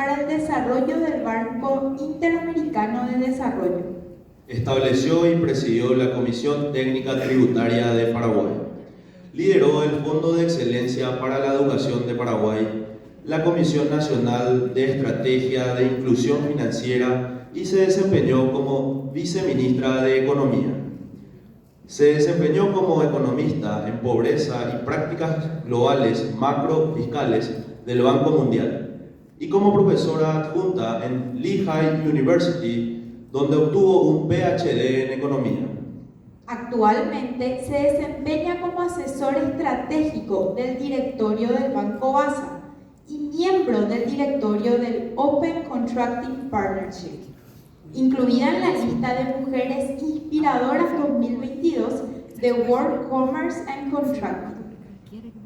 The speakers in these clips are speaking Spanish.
para el desarrollo del Banco Interamericano de Desarrollo. Estableció y presidió la Comisión Técnica Tributaria de Paraguay. Lideró el Fondo de Excelencia para la Educación de Paraguay, la Comisión Nacional de Estrategia de Inclusión Financiera y se desempeñó como viceministra de Economía. Se desempeñó como economista en pobreza y prácticas globales macrofiscales del Banco Mundial y como profesora adjunta en Lehigh University, donde obtuvo un PhD en economía. Actualmente se desempeña como asesor estratégico del directorio del Banco BASA y miembro del directorio del Open Contracting Partnership, incluida en la lista de mujeres inspiradoras 2022 de World Commerce and Contracting.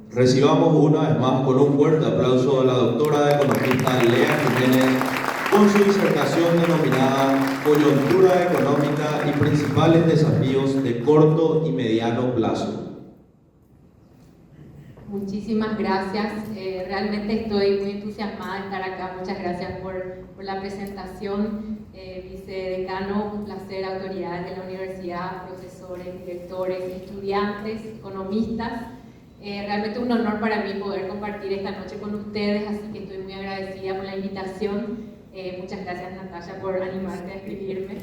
Recibamos una vez más con un fuerte aplauso a la doctora economista Lea Jiménez con su disertación denominada Coyuntura Económica y Principales Desafíos de Corto y Mediano Plazo. Muchísimas gracias, realmente estoy muy entusiasmada de estar acá. Muchas gracias por la presentación, vicedecano, un placer, autoridades de la universidad, profesores, directores, estudiantes, economistas. Realmente un honor para mí poder compartir esta noche con ustedes, así que estoy muy agradecida por la invitación. Muchas gracias, Natalia, por animarte a escribirme.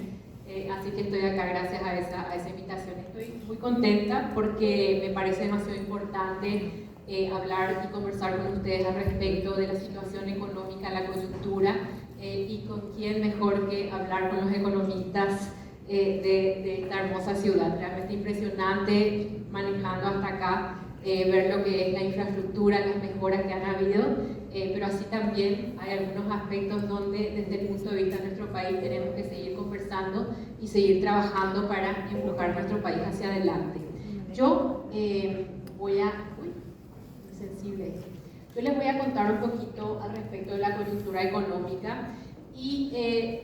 Así que estoy acá gracias a esa invitación. Estoy muy contenta porque me parece demasiado importante hablar y conversar con ustedes al respecto de la situación económica, la coyuntura, y con quién mejor que hablar con los economistas de esta hermosa ciudad. Realmente impresionante manejando hasta acá, ver lo que es la infraestructura, las mejoras que han habido, pero así también hay algunos aspectos donde desde el punto de vista de nuestro país tenemos que seguir conversando y seguir trabajando para empujar nuestro país hacia adelante. Yo les voy a contar un poquito al respecto de la coyuntura económica y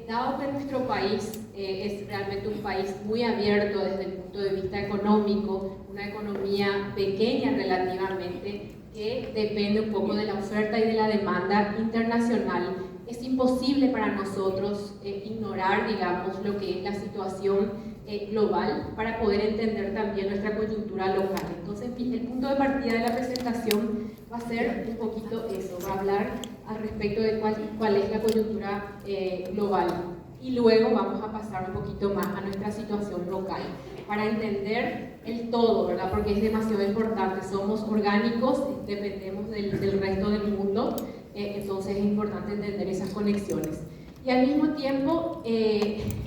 dado que nuestro país es realmente un país muy abierto desde el punto de vista económico, una economía pequeña relativamente que depende un poco de la oferta y de la demanda internacional, es imposible para nosotros ignorar, digamos, lo que es la situación global para poder entender también nuestra coyuntura local. Entonces, el punto de partida de la presentación va a ser un poquito eso, va a hablar al respecto de cuál es la coyuntura global. Y luego vamos a pasar un poquito más a nuestra situación local, para entender el todo, ¿verdad? Porque es demasiado importante, somos orgánicos, dependemos del resto del mundo, entonces es importante entender esas conexiones. Y al mismo tiempo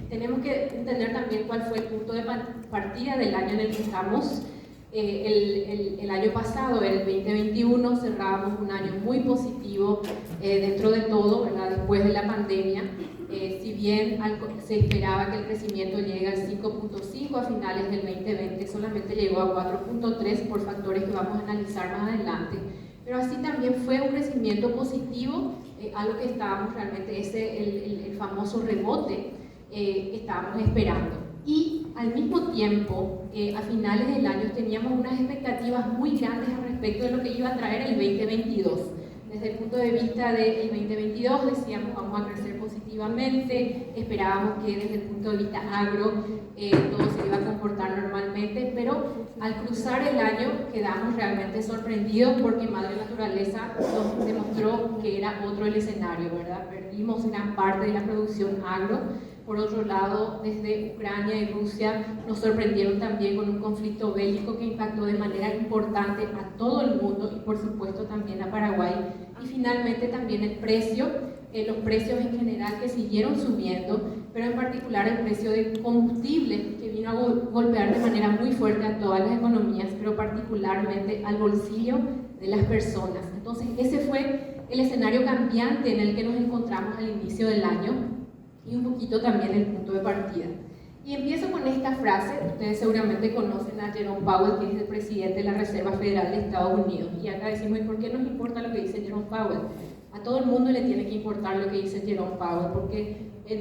tenemos que entender también cuál fue el punto de partida del año en el que estamos. El año pasado, el 2021, cerrábamos un año muy positivo dentro de todo, ¿verdad? Después de la pandemia. Si bien se esperaba que el crecimiento llegue al 5.5 a finales del 2020, solamente llegó a 4.3 por factores que vamos a analizar más adelante. Pero así también fue un crecimiento positivo, algo que estábamos realmente, el famoso rebote que estábamos esperando. Y al mismo tiempo, a finales del año teníamos unas expectativas muy grandes al respecto de lo que iba a traer el 2022. Desde el punto de vista del 2022 decíamos vamos a crecer positivamente, esperábamos que desde el punto de vista agro todo se iba a comportar normalmente, pero al cruzar el año quedamos realmente sorprendidos porque Madre Naturaleza nos demostró que era otro el escenario, ¿verdad? Perdimos gran parte de la producción agro. Por otro lado, desde Ucrania y Rusia nos sorprendieron también con un conflicto bélico que impactó de manera importante a todo el mundo y por supuesto también a Paraguay. Y finalmente también el precio, los precios en general que siguieron subiendo, pero en particular el precio de combustible que vino a golpear de manera muy fuerte a todas las economías, pero particularmente al bolsillo de las personas. Entonces ese fue el escenario cambiante en el que nos encontramos al inicio del año. Y un poquito también el punto de partida. Y empiezo con esta frase, ustedes seguramente conocen a Jerome Powell, que es el presidente de la Reserva Federal de Estados Unidos. Y acá decimos, ¿y por qué nos importa lo que dice Jerome Powell? A todo el mundo le tiene que importar lo que dice Jerome Powell, porque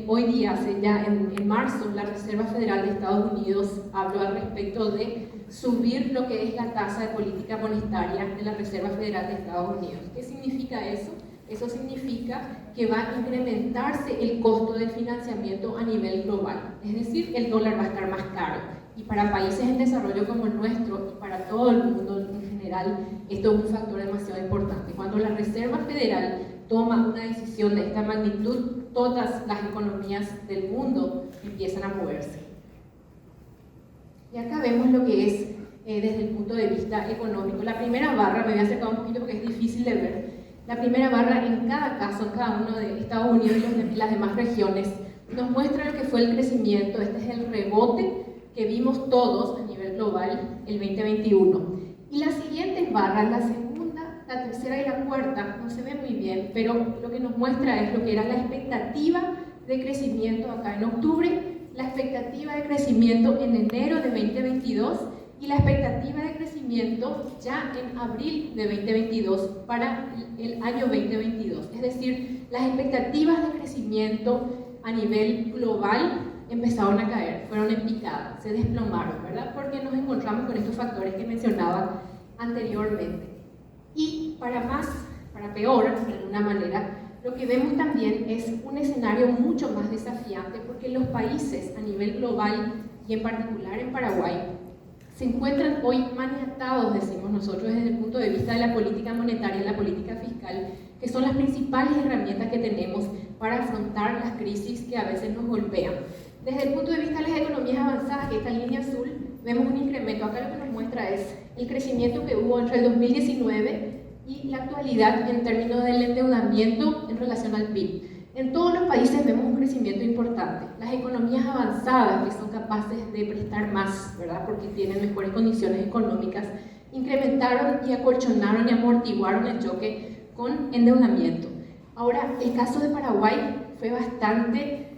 hoy día, en marzo, la Reserva Federal de Estados Unidos habló al respecto de subir lo que es la tasa de política monetaria de la Reserva Federal de Estados Unidos. ¿Qué significa eso? Eso significa que va a incrementarse el costo del financiamiento a nivel global, es decir, el dólar va a estar más caro. Y para países en desarrollo como el nuestro y para todo el mundo en general, esto es un factor demasiado importante. Cuando la Reserva Federal toma una decisión de esta magnitud, todas las economías del mundo empiezan a moverse. Y acá vemos lo que es desde el punto de vista económico. La primera barra, me voy a acercar un poquito porque es difícil de ver, la primera barra en cada caso, en cada uno de Estados Unidos y las demás regiones, nos muestra lo que fue el crecimiento. Este es el rebote que vimos todos a nivel global el 2021. Y las siguientes barras, la segunda, la tercera y la cuarta, no se ve muy bien, pero lo que nos muestra es lo que era la expectativa de crecimiento acá en octubre, la expectativa de crecimiento en enero de 2022 y la expectativa de crecimiento ya en abril de 2022 para el año 2022. Es decir, las expectativas de crecimiento a nivel global empezaron a caer, fueron en picada, se desplomaron, ¿verdad? Porque nos encontramos con estos factores que mencionaba anteriormente. Y para peor, de alguna manera, lo que vemos también es un escenario mucho más desafiante porque los países a nivel global y en particular en Paraguay se encuentran hoy maniatados, decimos nosotros, desde el punto de vista de la política monetaria y la política fiscal, que son las principales herramientas que tenemos para afrontar las crisis que a veces nos golpean. Desde el punto de vista de las economías avanzadas, que esta línea azul, vemos un incremento. Acá lo que nos muestra es el crecimiento que hubo entre el 2019 y la actualidad en términos del endeudamiento en relación al PIB. En todos los países vemos un crecimiento importante. Las economías avanzadas, que son capaces de prestar más, ¿verdad? Porque tienen mejores condiciones económicas, incrementaron y acolchonaron y amortiguaron el choque con endeudamiento. Ahora, el caso de Paraguay fue bastante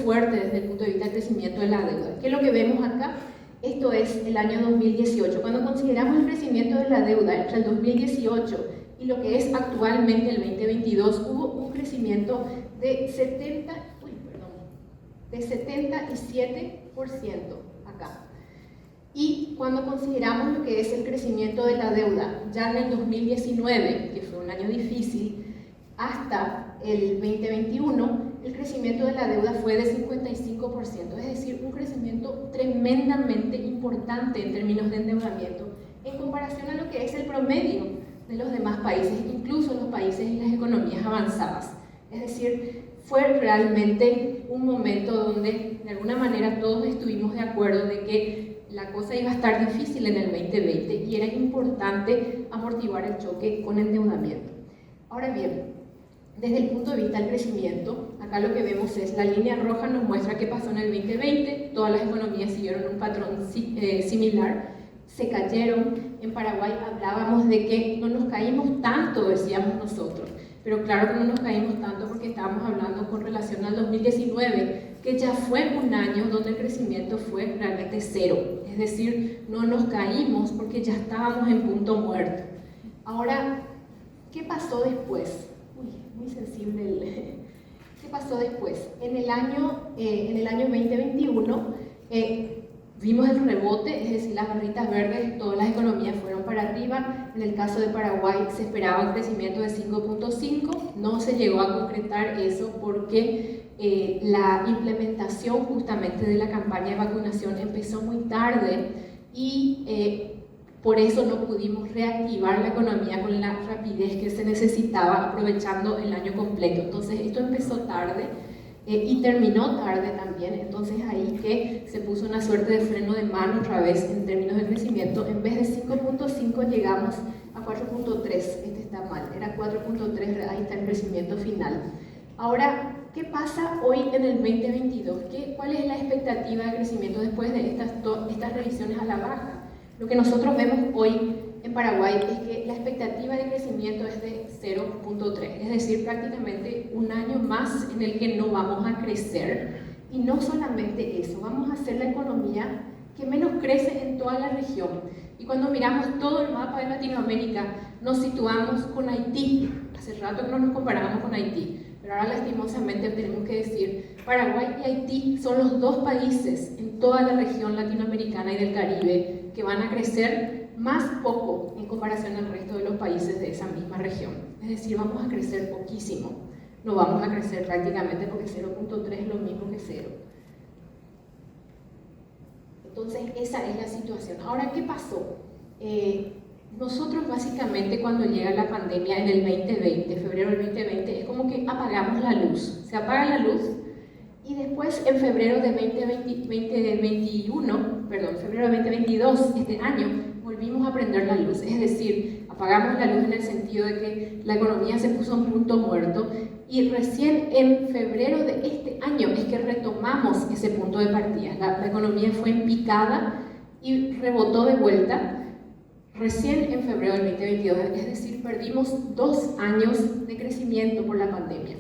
fuerte desde el punto de vista del crecimiento de la deuda. ¿Qué es lo que vemos acá? Esto es el año 2018. Cuando consideramos el crecimiento de la deuda entre el 2018 y lo que es actualmente el 2022, hubo un crecimiento de 77% acá. Y cuando consideramos lo que es el crecimiento de la deuda ya en el 2019, que fue un año difícil, hasta el 2021, el crecimiento de la deuda fue de 55%, es decir, un crecimiento tremendamente importante en términos de endeudamiento en comparación a lo que es el promedio de los demás países, incluso los países y las economías avanzadas. Es decir, fue realmente un momento donde de alguna manera todos estuvimos de acuerdo de que la cosa iba a estar difícil en el 2020 y era importante amortiguar el choque con endeudamiento. Ahora bien, desde el punto de vista del crecimiento, acá lo que vemos es la línea roja nos muestra qué pasó en el 2020, todas las economías siguieron un patrón similar, se cayeron. En Paraguay hablábamos de que no nos caímos tanto, decíamos nosotros, pero claro que no nos caímos tanto porque estábamos hablando con relación al 2019, que ya fue un año donde el crecimiento fue realmente cero, es decir, no nos caímos porque ya estábamos en punto muerto. Ahora, ¿qué pasó después? Muy sensible ¿Qué pasó después? En el año 2021 vimos el rebote, es decir, las barritas verdes, todas las economías fueron para arriba. En el caso de Paraguay se esperaba un crecimiento de 5.5, no se llegó a concretar eso porque la implementación justamente de la campaña de vacunación empezó muy tarde y por eso no pudimos reactivar la economía con la rapidez que se necesitaba, aprovechando el año completo. Entonces esto empezó tarde y terminó tarde también. Entonces ahí que se puso una suerte de freno de mano otra vez en términos de crecimiento. En vez de 5.5 llegamos a 4.3. Este está mal, era 4.3, ahí está el crecimiento final. Ahora, ¿qué pasa hoy en el 2022? ¿Cuál es la expectativa de crecimiento después de estas revisiones a la baja? Lo que nosotros vemos hoy en Paraguay es que la expectativa de crecimiento es de 0.3, es decir, prácticamente un año más en el que no vamos a crecer. Y no solamente eso, vamos a ser la economía que menos crece en toda la región. Y cuando miramos todo el mapa de Latinoamérica, nos situamos con Haití. Hace rato que no nos comparábamos con Haití, pero ahora lastimosamente tenemos que decir, Paraguay y Haití son los dos países en toda la región latinoamericana y del Caribe que van a crecer más poco en comparación al resto de los países de esa misma región. es decir, vamos a crecer poquísimo, no vamos a crecer prácticamente porque 0.3 es lo mismo que 0. Entonces esa es la situación. Ahora, ¿qué pasó? Nosotros básicamente cuando llega la pandemia en el 2020, febrero del 2020, es como que apagamos la luz, se apaga la luz y después en febrero de 2022, este año, volvimos a prender la luz, es decir, apagamos la luz en el sentido de que la economía se puso en punto muerto y recién en febrero de este año es que retomamos ese punto de partida. La economía fue en picada y rebotó de vuelta recién en febrero del 2022, es decir, perdimos 2 años de crecimiento por la pandemia.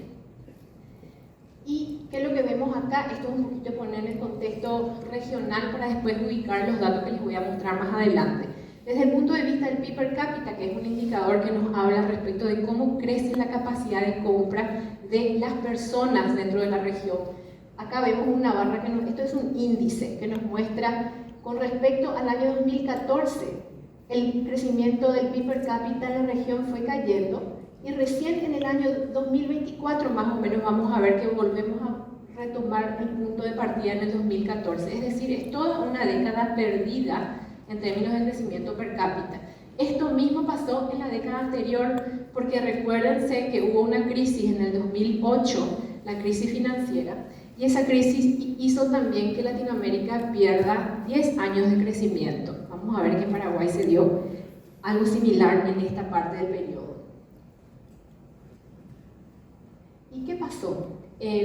¿Y qué es lo que vemos acá? Esto es un poquito poner en el contexto regional para después ubicar los datos que les voy a mostrar más adelante. Desde el punto de vista del PIB per cápita, que es un indicador que nos habla respecto de cómo crece la capacidad de compra de las personas dentro de la región. Acá vemos una barra, esto es un índice que nos muestra con respecto al año 2014, el crecimiento del PIB per cápita en la región fue cayendo y recién en el año 2024 más o menos vamos a ver que volvemos a retomar el punto de partida en el 2014. Es decir, es toda una década perdida en términos de crecimiento per cápita. Esto mismo pasó en la década anterior porque recuérdense que hubo una crisis en el 2008, la crisis financiera, y esa crisis hizo también que Latinoamérica pierda 10 años de crecimiento. Vamos a ver que en Paraguay se dio algo similar en esta parte del periodo. ¿Y qué pasó?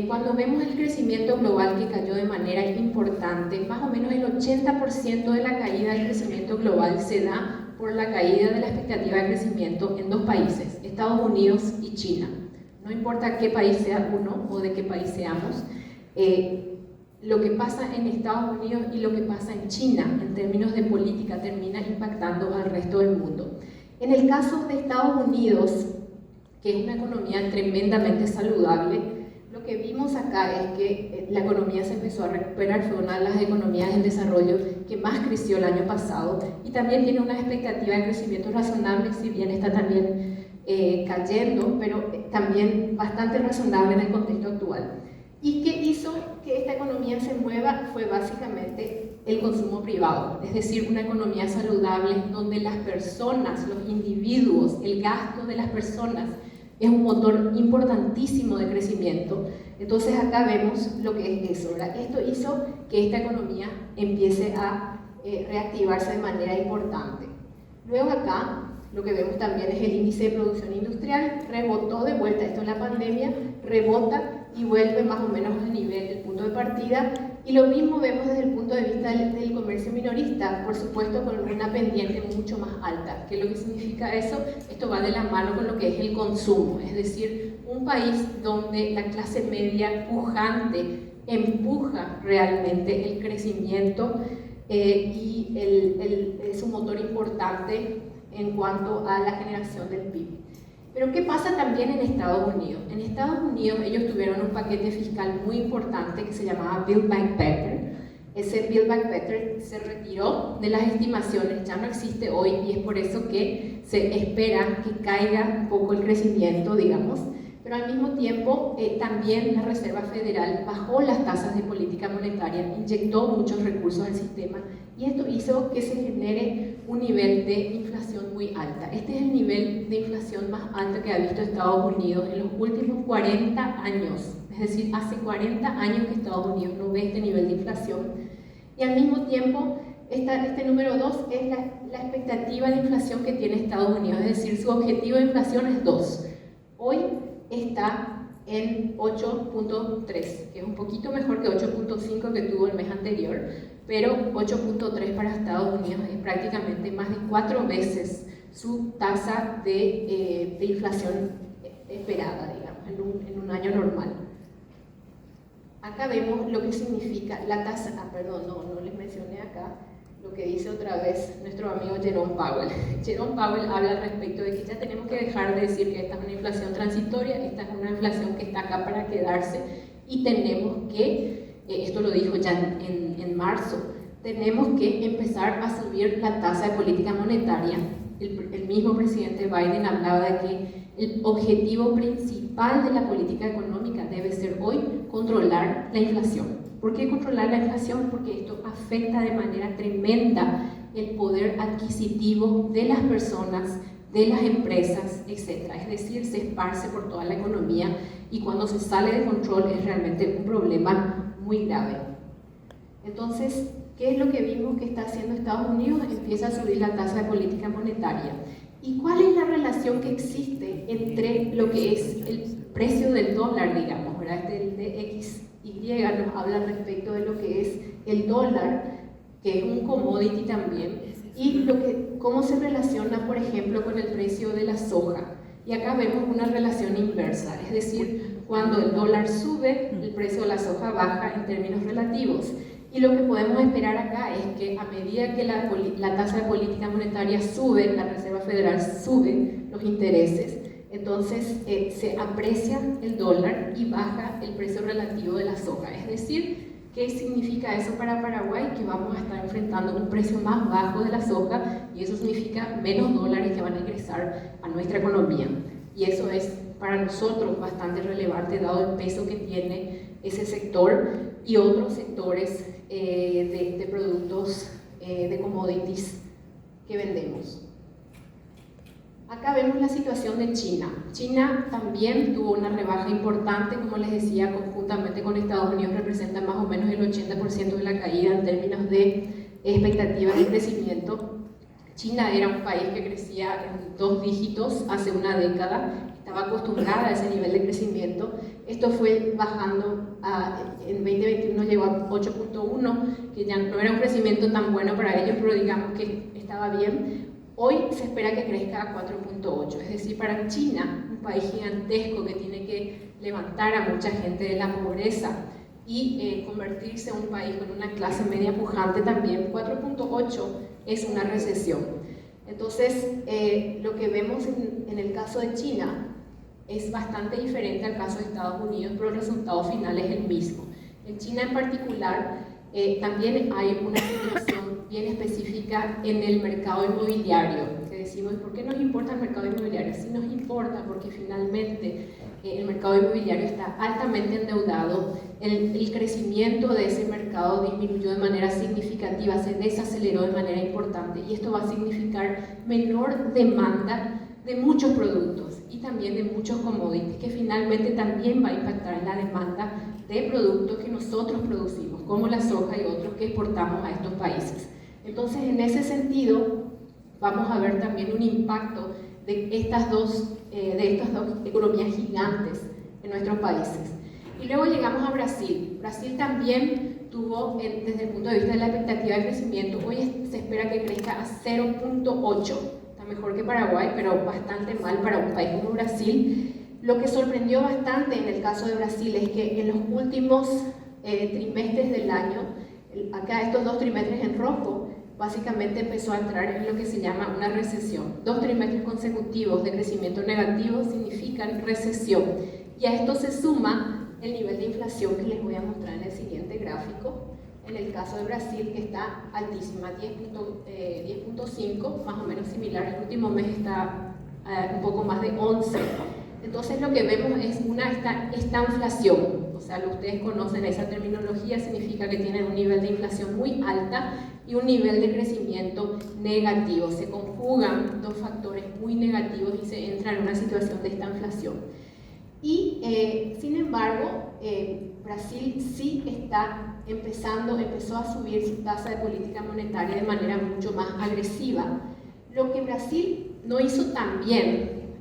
Cuando vemos el crecimiento global que cayó de manera importante, más o menos el 80% de la caída del crecimiento global se da por la caída de la expectativa de crecimiento en 2 países, Estados Unidos y China. No importa qué país sea uno o de qué país seamos, lo que pasa en Estados Unidos y lo que pasa en China en términos de política termina impactando al resto del mundo. En el caso de Estados Unidos, que es una economía tremendamente saludable, lo que vimos acá es que la economía se empezó a recuperar, fue una de las economías en desarrollo que más creció el año pasado y también tiene una expectativa de crecimiento razonable, si bien está también cayendo, pero también bastante razonable en el contexto actual. ¿Y qué hizo que esta economía se mueva? Fue básicamente el consumo privado, es decir, una economía saludable donde las personas, los individuos, el gasto de las personas es un motor importantísimo de crecimiento. Entonces acá vemos lo que es eso, ¿verdad? Esto hizo que esta economía empiece a reactivarse de manera importante. Luego acá lo que vemos también es el índice de producción industrial, rebotó de vuelta, esto es la pandemia, rebota y vuelve más o menos al nivel del punto de partida, y lo mismo vemos desde el punto de vista del comercio minorista, por supuesto con una pendiente mucho más alta. ¿Qué es lo que significa eso? Esto va de la mano con lo que es el consumo, es decir, un país donde la clase media pujante empuja realmente el crecimiento y es un motor importante en cuanto a la generación del PIB. Pero ¿qué pasa también en Estados Unidos? En Estados Unidos ellos tuvieron un paquete fiscal muy importante que se llamaba Build Back Better. Ese Build Back Better se retiró de las estimaciones, ya no existe hoy y es por eso que se espera que caiga un poco el crecimiento, digamos. Pero al mismo tiempo también la Reserva Federal bajó las tasas de política monetaria, inyectó muchos recursos al sistema y esto hizo que se genere un nivel de inflación muy alta. Este es el nivel de inflación más alto que ha visto Estados Unidos en los últimos 40 años. Es decir, hace 40 años que Estados Unidos no ve este nivel de inflación. Y al mismo tiempo, este número 2 es la expectativa de inflación que tiene Estados Unidos. Es decir, su objetivo de inflación es 2. Hoy está en 8.3, que es un poquito mejor que 8.5 que tuvo el mes anterior, pero 8.3 para Estados Unidos es prácticamente más de 4 veces su tasa de inflación esperada, digamos, en un año normal. Acá vemos lo que significa la tasa, no les mencioné acá lo que dice otra vez nuestro amigo Jerome Powell. Jerome Powell habla al respecto de que ya tenemos que dejar de decir que esta es una inflación transitoria, esta es una inflación que está acá para quedarse y tenemos que, esto lo dijo ya en marzo, tenemos que empezar a subir la tasa de política monetaria. El mismo presidente Biden hablaba de que El objetivo principal de la política económica debe ser hoy controlar la inflación. ¿Por qué controlar la inflación? Porque esto afecta de manera tremenda el poder adquisitivo de las personas, de las empresas, etc. Es decir, se esparce por toda la economía y cuando se sale de control es realmente un problema muy grave. Entonces, ¿qué es lo que vimos que está haciendo Estados Unidos? Empieza a subir la tasa de política monetaria. ¿Y cuál es la relación que existe entre lo que es el precio del dólar, digamos, ¿verdad? El de XY nos habla respecto de lo que es el dólar, que es un commodity también, y cómo se relaciona, por ejemplo, con el precio de la soja. Y acá vemos una relación inversa, es decir, cuando el dólar sube, el precio de la soja baja en términos relativos. Y lo que podemos esperar acá es que a medida que la tasa de política monetaria sube, la Reserva Federal sube los intereses, entonces se aprecia el dólar y baja el precio relativo de la soja. Es decir, ¿qué significa eso para Paraguay? Que vamos a estar enfrentando un precio más bajo de la soja y eso significa menos dólares que van a ingresar a nuestra economía. Y eso es para nosotros bastante relevante dado el peso que tiene ese sector y otros sectores de productos de commodities que vendemos. Acá vemos la situación de China. China también tuvo una rebaja importante, como les decía, conjuntamente con Estados Unidos representa más o menos el 80% de la caída en términos de expectativas de crecimiento. China era un país que crecía en 2 dígitos hace una década, estaba acostumbrada a ese nivel de crecimiento. Esto fue bajando, en 2021 llegó a 8.1, que ya no era un crecimiento tan bueno para ellos, pero digamos que estaba bien. Hoy se espera que crezca a 4.8, es decir, para China, un país gigantesco que tiene que levantar a mucha gente de la pobreza y convertirse en un país con una clase media pujante también, 4.8 es una recesión. Entonces, lo que vemos en el caso de China es bastante diferente al caso de Estados Unidos, pero el resultado final es el mismo. En China en particular, también hay una situación bien específica en el mercado inmobiliario, que decimos, ¿por qué nos importa el mercado inmobiliario? Sí nos importa porque finalmente el mercado inmobiliario está altamente endeudado, el crecimiento de ese mercado disminuyó de manera significativa, se desaceleró de manera importante y esto va a significar menor demanda de muchos productos y también de muchos commodities, que finalmente también va a impactar en la demanda de productos que nosotros producimos, como la soja y otros que exportamos a estos países. Entonces, en ese sentido, vamos a ver también un impacto de estas dos economías gigantes en nuestros países. Y luego llegamos a Brasil. Brasil también tuvo, desde el punto de vista de la expectativa de crecimiento, hoy se espera que crezca a 0.8. Está mejor que Paraguay, pero bastante mal para un país como Brasil. Lo que sorprendió bastante en el caso de Brasil es que en los últimos trimestres del año, acá estos 2 trimestres en rojo, básicamente empezó a entrar en lo que se llama una recesión. 2 trimestres consecutivos de crecimiento negativo significan recesión. Y a esto se suma el nivel de inflación que les voy a mostrar en el siguiente gráfico. En el caso de Brasil, que está altísima, 10.5, más o menos similar. El último mes está un poco más de 11. Entonces lo que vemos es esta estanflación. O sea, ustedes conocen esa terminología, significa que tienen un nivel de inflación muy alta y un nivel de crecimiento negativo. Se conjugan 2 factores muy negativos y se entra en una situación de estanflación. Y sin embargo, Brasil sí empezó a subir su tasa de política monetaria de manera mucho más agresiva. Lo que Brasil no hizo tan bien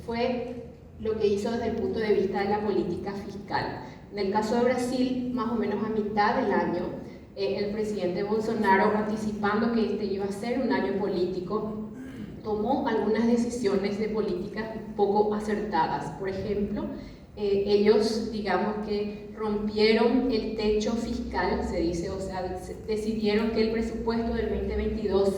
fue lo que hizo desde el punto de vista de la política fiscal. En el caso de Brasil, más o menos a mitad del año, el presidente Bolsonaro, anticipando que este iba a ser un año político, tomó algunas decisiones de política poco acertadas. Por ejemplo, ellos, digamos que rompieron el techo fiscal, se dice, o sea, decidieron que el presupuesto del 2022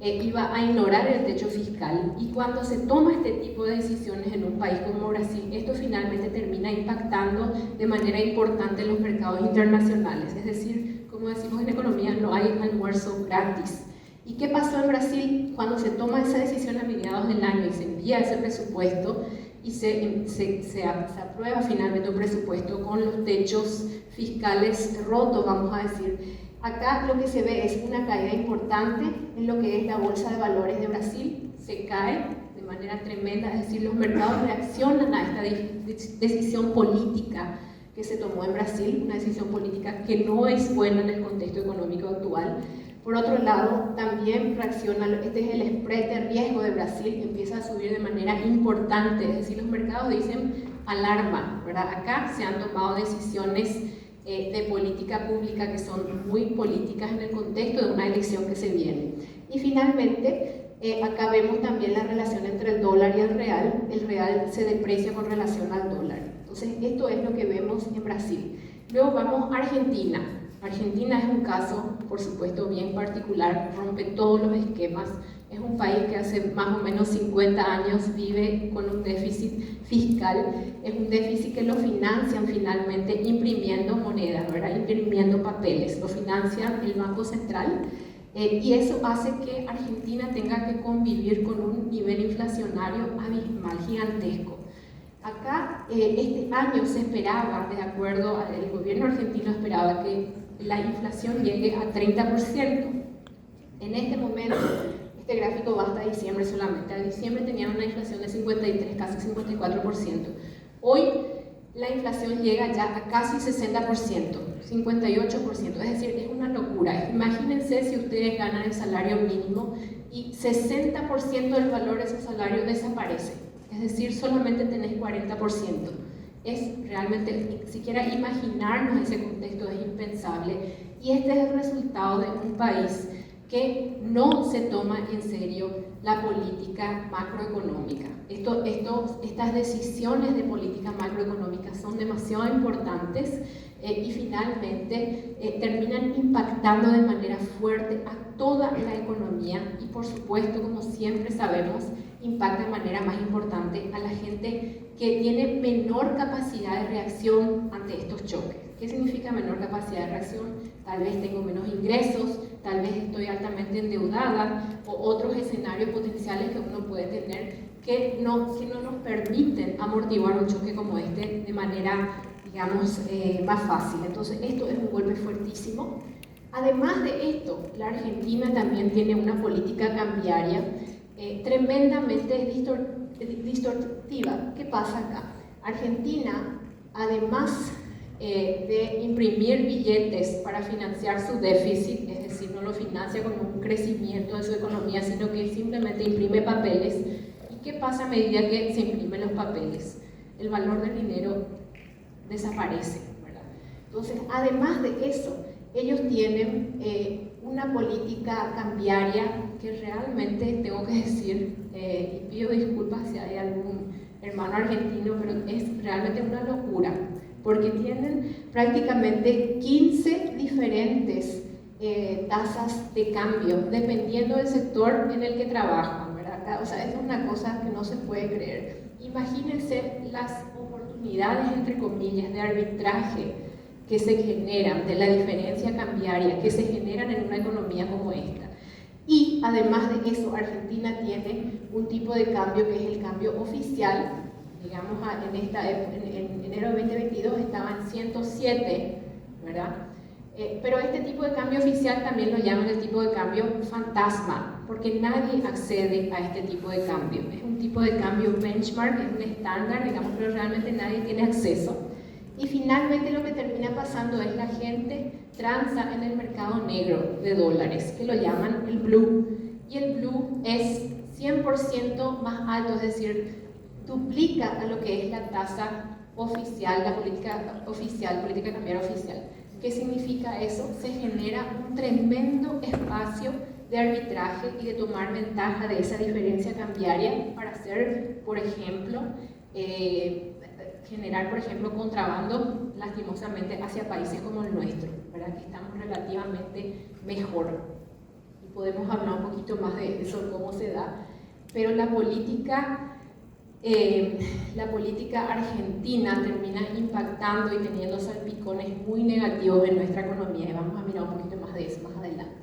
iba a ignorar el techo fiscal, y cuando se toma este tipo de decisiones en un país como Brasil, esto finalmente termina impactando de manera importante en los mercados internacionales. Es decir, como decimos en economía, no hay almuerzo gratis. ¿Y qué pasó en Brasil cuando se toma esa decisión a mediados del año y se envía ese presupuesto y se aprueba finalmente un presupuesto con los techos fiscales rotos, vamos a decir? Acá lo que se ve es una caída importante en lo que es la bolsa de valores de Brasil, se cae de manera tremenda, es decir, los mercados reaccionan a esta decisión política que se tomó en Brasil, una decisión política que no es buena en el contexto económico actual. Por otro lado, también reacciona, este es el spread de riesgo de Brasil, que empieza a subir de manera importante, es decir, los mercados dicen alarma, ¿verdad? Acá se han tomado decisiones de política pública que son muy políticas en el contexto de una elección que se viene. Y finalmente, acá vemos también la relación entre el dólar y el real se deprecia con relación al dólar. Entonces, esto es lo que vemos en Brasil. Luego vamos a Argentina. Argentina es un caso, por supuesto, bien particular, rompe todos los esquemas. Es un país que hace más o menos 50 años vive con un déficit fiscal. Es un déficit que lo financian finalmente imprimiendo monedas, ¿verdad? Imprimiendo papeles. Lo financia el Banco Central. Y eso hace que Argentina tenga que convivir con un nivel inflacionario abismal, gigantesco. Acá este año se esperaba, de acuerdo al gobierno argentino, esperaba que la inflación llegue a 30%. En este momento, este gráfico va hasta diciembre solamente. A diciembre tenían una inflación de 53, casi 54%. Hoy la inflación llega ya a casi 60%, 58%. Es decir, es una locura. Imagínense si ustedes ganan el salario mínimo y 60% del valor de ese salario desaparece. Es decir, solamente tenés 40%. Es realmente, siquiera imaginarnos ese contexto es impensable. Y este es el resultado de un país que no se toma en serio la política macroeconómica. Estas decisiones de política macroeconómica son demasiado importantes y finalmente terminan impactando de manera fuerte a toda la economía y, por supuesto, como siempre sabemos, impacta de manera más importante a la gente que tiene menor capacidad de reacción ante estos choques. ¿Qué significa menor capacidad de reacción? Tal vez tengo menos ingresos, tal vez estoy altamente endeudada o otros escenarios potenciales que uno puede tener que no nos permiten amortiguar un choque como este de manera, digamos, más fácil. Entonces, esto es un golpe fuertísimo. Además de esto, la Argentina también tiene una política cambiaria tremendamente distorsiva. ¿Qué pasa acá? Argentina, además de imprimir billetes para financiar su déficit, es decir, no lo financia con un crecimiento de su economía, sino que simplemente imprime papeles. ¿Y qué pasa a medida que se imprimen los papeles? El valor del dinero desaparece, ¿verdad? Entonces, además de eso, ellos tienen una política cambiaria que realmente, tengo que decir, y pido disculpas si hay algún hermano argentino, pero es realmente una locura, porque tienen prácticamente 15 diferentes tasas de cambio, dependiendo del sector en el que trabajan, ¿verdad? O sea, es una cosa que no se puede creer. Imagínense las oportunidades, entre comillas, de arbitraje que se generan, de la diferencia cambiaria que se generan en una economía como esta. Y además de eso, Argentina tiene un tipo de cambio que es el cambio oficial. Digamos, en enero de 2022 estaba en 107, ¿verdad? Pero este tipo de cambio oficial también lo llaman el tipo de cambio fantasma, porque nadie accede a este tipo de cambio. Es un tipo de cambio benchmark, es un estándar, digamos, pero realmente nadie tiene acceso. Y finalmente lo que termina pasando es la gente transa en el mercado negro de dólares, que lo llaman el blue. Y el blue es 100% más alto, es decir, duplica a lo que es la tasa oficial, la política oficial, política cambiaria oficial. ¿Qué significa eso? Se genera un tremendo espacio de arbitraje y de tomar ventaja de esa diferencia cambiaria para hacer, por ejemplo, generar, por ejemplo, contrabando, lastimosamente, hacia países como el nuestro, ¿verdad? Que estamos relativamente mejor. Y podemos hablar un poquito más de eso, cómo se da. Pero la política argentina termina impactando y teniendo salpicones muy negativos en nuestra economía. Y vamos a mirar un poquito más de eso más adelante.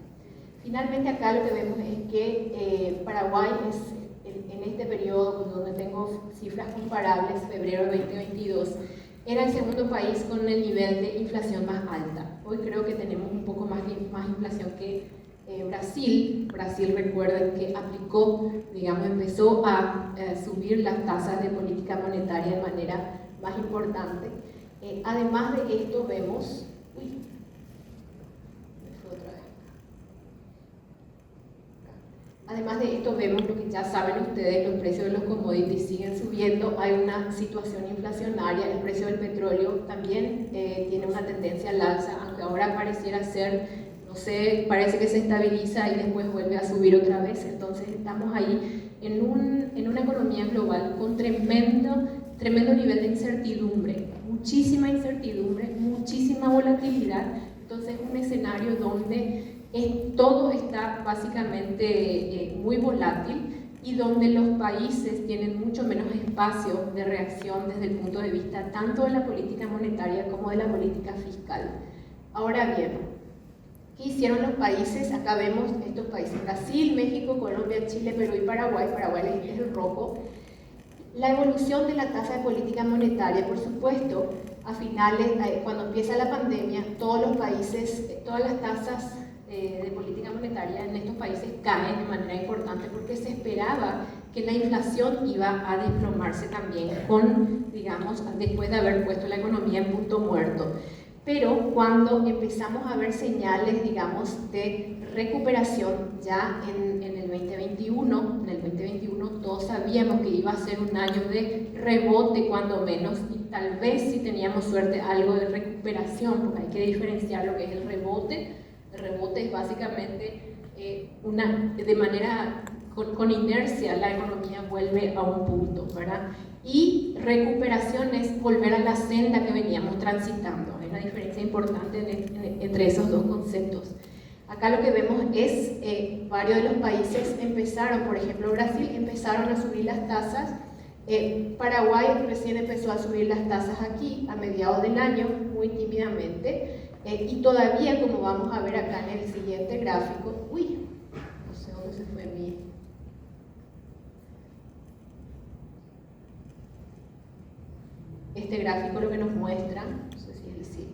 Finalmente acá lo que vemos es que Paraguay es, en este periodo donde tengo cifras comparables, febrero de 2022, era el segundo país con el nivel de inflación más alta. Hoy creo que tenemos un poco más inflación que Brasil. Brasil, recuerden que aplicó, digamos, empezó a subir las tasas de política monetaria de manera más importante. Además de esto vemos, Además de esto vemos lo que ya saben ustedes, los precios de los commodities siguen subiendo, hay una situación inflacionaria, el precio del petróleo también tiene una tendencia al alza, aunque ahora pareciera ser, no sé, parece que se estabiliza y después vuelve a subir otra vez. Entonces estamos ahí en una economía global con tremendo nivel de incertidumbre, muchísima volatilidad. Entonces un escenario donde todo está básicamente muy volátil y donde los países tienen mucho menos espacio de reacción desde el punto de vista tanto de la política monetaria como de la política fiscal. Ahora bien, ¿qué hicieron los países? Acá vemos estos países: Brasil, México, Colombia, Chile, Perú y Paraguay. Paraguay es el rojo. La evolución de la tasa de política monetaria, por supuesto, a finales, cuando empieza la pandemia, todos los países, todas las tasas de política monetaria en estos países caen de manera importante porque se esperaba que la inflación iba a desplomarse también digamos, después de haber puesto la economía en punto muerto. Pero cuando empezamos a ver señales, digamos, de recuperación ya en el 2021, todos sabíamos que iba a ser un año de rebote cuando menos, y tal vez si teníamos suerte algo de recuperación, porque hay que diferenciar lo que es el rebote. El rebote es básicamente de manera con inercia la economía vuelve a un punto, ¿verdad? Y recuperación es volver a la senda que veníamos transitando. Hay una diferencia importante entre esos dos conceptos. Acá lo que vemos es varios de los países empezaron, por ejemplo Brasil, empezaron a subir las tasas. Paraguay recién empezó a subir las tasas aquí a mediados del año, muy tímidamente. Y todavía, como vamos a ver acá en el siguiente gráfico, no sé dónde se fue este gráfico lo que nos muestra, no sé si es el sí,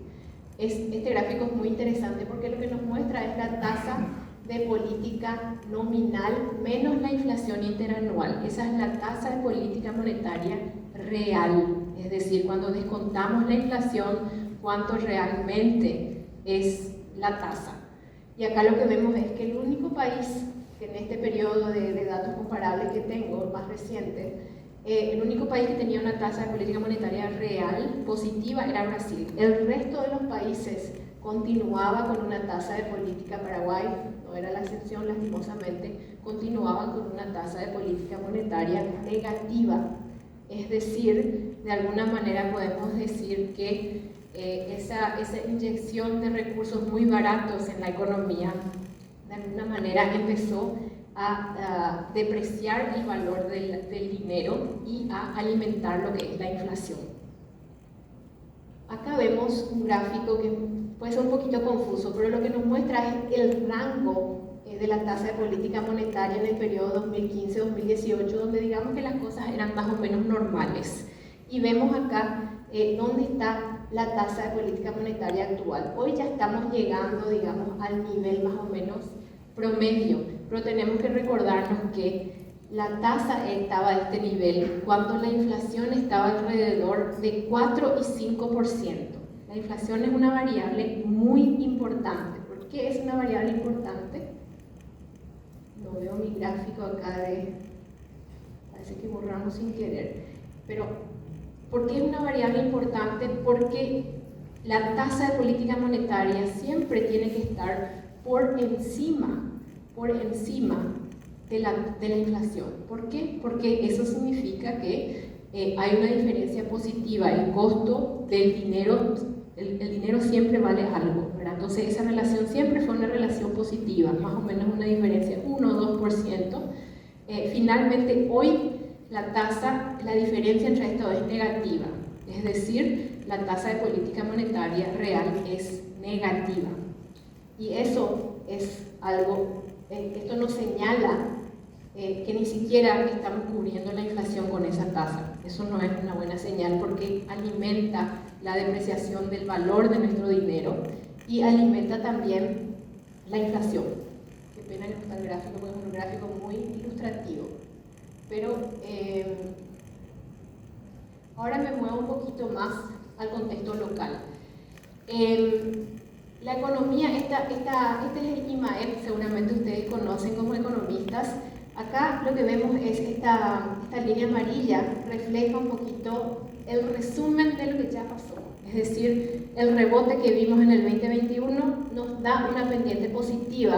este gráfico es muy interesante porque lo que nos muestra es la tasa de política nominal menos la inflación interanual. Esa es la tasa de política monetaria real, es decir, cuando descontamos la inflación, cuánto realmente es la tasa. Y acá lo que vemos es que el único país que en este periodo de datos comparables que tengo, más reciente, el único país que tenía una tasa de política monetaria real positiva era Brasil. El resto de los países continuaba con una tasa de política, Paraguay no era la excepción lastimosamente, continuaba con una tasa de política monetaria negativa. Es decir, de alguna manera podemos decir que esa inyección de recursos muy baratos en la economía de alguna manera empezó a depreciar el valor del dinero y a alimentar lo que es la inflación. Acá vemos un gráfico que puede ser un poquito confuso, pero lo que nos muestra es el rango de la tasa de política monetaria en el periodo 2015-2018, donde digamos que las cosas eran más o menos normales. Y vemos acá dónde está la tasa de política monetaria actual. Hoy ya estamos llegando, digamos, al nivel más o menos promedio, pero tenemos que recordarnos que la tasa estaba a este nivel cuando la inflación estaba alrededor de 4 y 5%. La inflación es una variable muy importante. ¿Por qué es una variable importante? No veo mi gráfico acá parece que borramos sin querer, pero ¿por qué es una variable importante? Porque la tasa de política monetaria siempre tiene que estar por encima de la inflación. ¿Por qué? Porque eso significa que hay una diferencia positiva. El costo del dinero, el dinero siempre vale algo, ¿verdad? Entonces esa relación siempre fue una relación positiva, más o menos una diferencia 1 o 2%. Finalmente hoy la diferencia entre esto es negativa, es decir, la tasa de política monetaria real es negativa. Y eso es algo, esto nos señala que ni siquiera estamos cubriendo la inflación con esa tasa. Eso no es una buena señal porque alimenta la depreciación del valor de nuestro dinero y alimenta también la inflación. Qué pena que no está el gráfico, porque es un gráfico muy ilustrativo. Pero ahora me muevo un poquito más al contexto local. La economía, este es el IMAEP, seguramente ustedes conocen como economistas. Acá lo que vemos es esta línea amarilla, refleja un poquito el resumen de lo que ya pasó. Es decir, el rebote que vimos en el 2021 nos da una pendiente positiva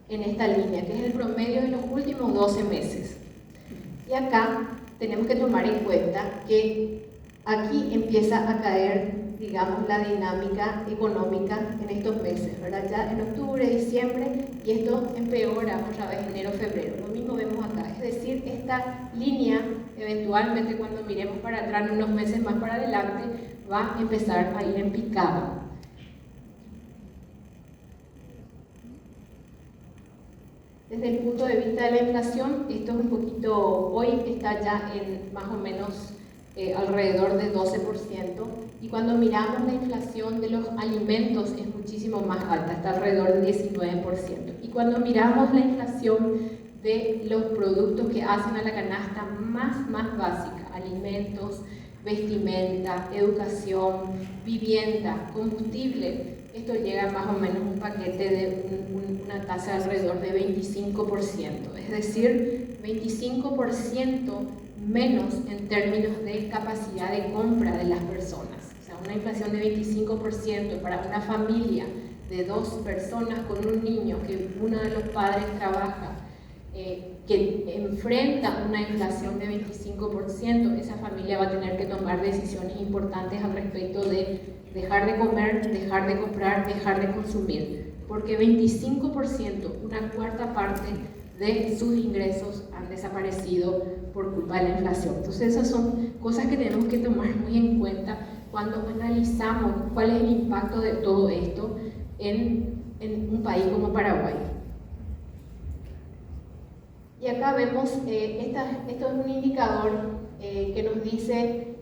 en esta línea, que es el promedio de los últimos 12 meses. Y acá tenemos que tomar en cuenta que aquí empieza a caer, digamos, la dinámica económica en estos meses, ¿verdad? Ya en octubre, diciembre, y esto empeora otra vez enero, febrero. Lo mismo vemos acá, es decir, esta línea eventualmente cuando miremos para atrás unos meses más para adelante va a empezar a ir en picada. Desde el punto de vista de la inflación, esto es un poquito, hoy está ya en más o menos alrededor de 12%, y cuando miramos la inflación de los alimentos es muchísimo más alta, está alrededor del 19%. Y cuando miramos la inflación de los productos que hacen a la canasta más básica, alimentos, vestimenta, educación, vivienda, combustible, esto llega más o menos a un paquete de una tasa alrededor de 25%, es decir, 25% menos en términos de capacidad de compra de las personas. O sea, una inflación de 25% para una familia de 2 personas con un niño, que uno de los padres trabaja, que enfrenta una inflación de 25%, esa familia va a tener que tomar decisiones importantes al respecto de dejar de comer, dejar de comprar, dejar de consumir, porque 25%, una cuarta parte de sus ingresos han desaparecido por culpa de la inflación. Entonces esas son cosas que tenemos que tomar muy en cuenta cuando analizamos cuál es el impacto de todo esto en un país como Paraguay. Y acá vemos, esto es un indicador que nos dice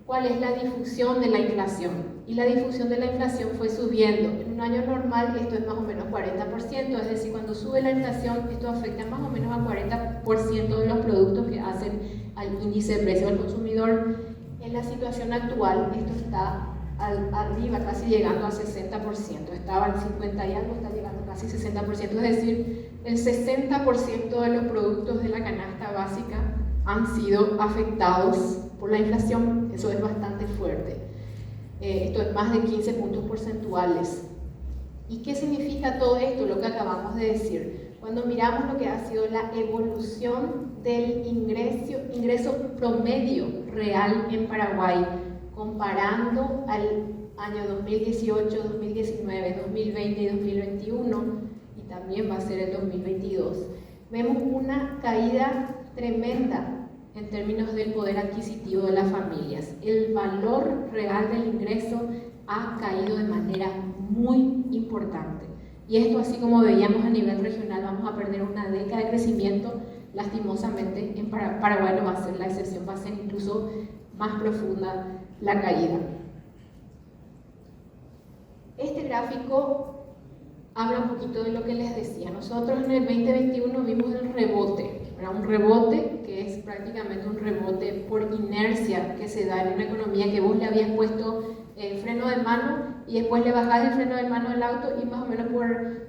cuál es la difusión de la inflación. Y la difusión de la inflación fue subiendo. En un año normal esto es más o menos 40%, es decir, cuando sube la inflación esto afecta más o menos al 40% de los productos que hacen al índice de precio del consumidor. En la situación actual esto está arriba, casi llegando a 60%. Estaba en 50 y algo, está llegando casi 60%, es decir, el 60% de los productos de la canasta básica han sido afectados por la inflación. Eso es bastante fuerte. Esto es más de 15 puntos porcentuales. ¿Y qué significa todo esto? Lo que acabamos de decir. Cuando miramos lo que ha sido la evolución del ingreso promedio real en Paraguay, comparando al año 2018, 2019, 2020 y 2021, y también va a ser el 2022, vemos una caída tremenda en términos del poder adquisitivo de las familias. El valor real del ingreso ha caído de manera muy importante. Y esto, así como veíamos a nivel regional, vamos a perder una década de crecimiento. Lastimosamente, en Paraguay no va a ser la excepción, va a ser incluso más profunda la caída. Este gráfico habla un poquito de lo que les decía. Nosotros en el 2021 vimos el rebote. Era un rebote que es prácticamente un rebote por inercia que se da en una economía que vos le habías puesto freno de mano y después le bajás el freno de mano del auto y más o menos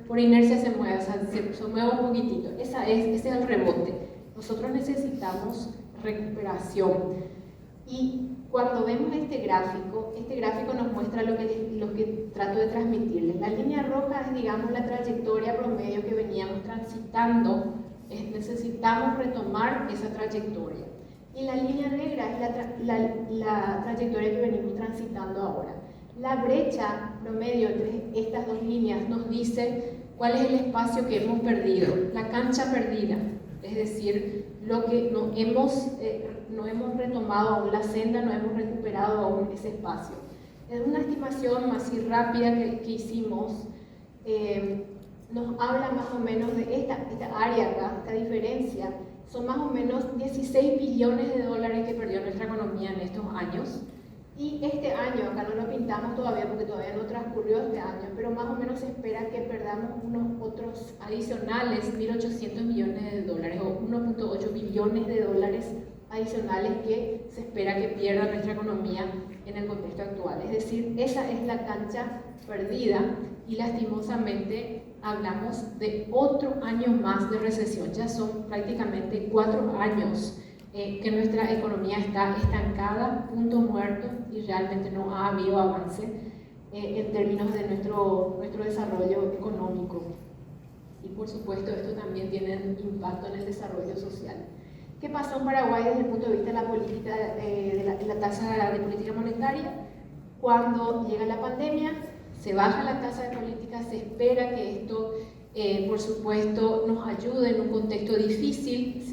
por inercia se mueve, o sea, se mueve un poquitito. Ese es el rebote. Nosotros necesitamos recuperación. Y cuando vemos este gráfico nos muestra lo que trato de transmitirles. La línea roja es, digamos, la trayectoria promedio que veníamos transitando. Necesitamos retomar esa trayectoria. Y la línea negra es la trayectoria que venimos transitando ahora. La brecha promedio entre estas dos líneas nos dice cuál es el espacio que hemos perdido, la cancha perdida, es decir, lo que no hemos retomado aún la senda, no hemos recuperado aún ese espacio. Es una estimación así rápida que hicimos. nos habla más o menos de esta área acá, esta diferencia. Son más o menos 16 billones de dólares que perdió nuestra economía en estos años. Y este año, acá no lo pintamos todavía porque todavía no transcurrió este año, pero más o menos se espera que perdamos unos otros adicionales 1.800 millones de dólares o 1.8 billones de dólares adicionales que se espera que pierda nuestra economía en el contexto actual. Es decir, esa es la cancha perdida y lastimosamente hablamos de otro año más de recesión. Ya son prácticamente 4 años que nuestra economía está estancada, punto muerto, y realmente no ha habido avance en términos de nuestro desarrollo económico. Y por supuesto esto también tiene impacto en el desarrollo social. ¿Qué pasó en Paraguay desde el punto de vista de la política de la tasa de política monetaria? Cuando llega la pandemia, se baja la tasa de política, se espera que esto por supuesto nos ayude en un contexto difícil,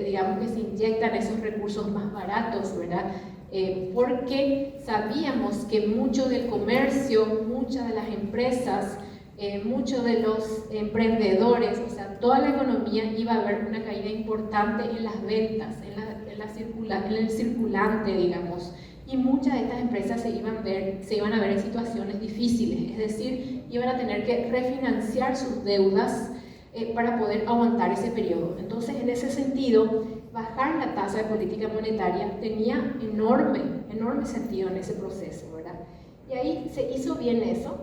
digamos que se inyectan esos recursos más baratos, ¿verdad? Porque sabíamos que mucho del comercio, muchas de las empresas, muchos de los emprendedores, o sea, toda la economía iba a haber una caída importante en las ventas, en el circulante, digamos. Y muchas de estas empresas se iban a ver en situaciones difíciles, es decir, iban a tener que refinanciar sus deudas para poder aguantar ese periodo. Entonces, en ese sentido, bajar la tasa de política monetaria tenía enorme sentido en ese proceso, ¿verdad? Y ahí se hizo bien eso,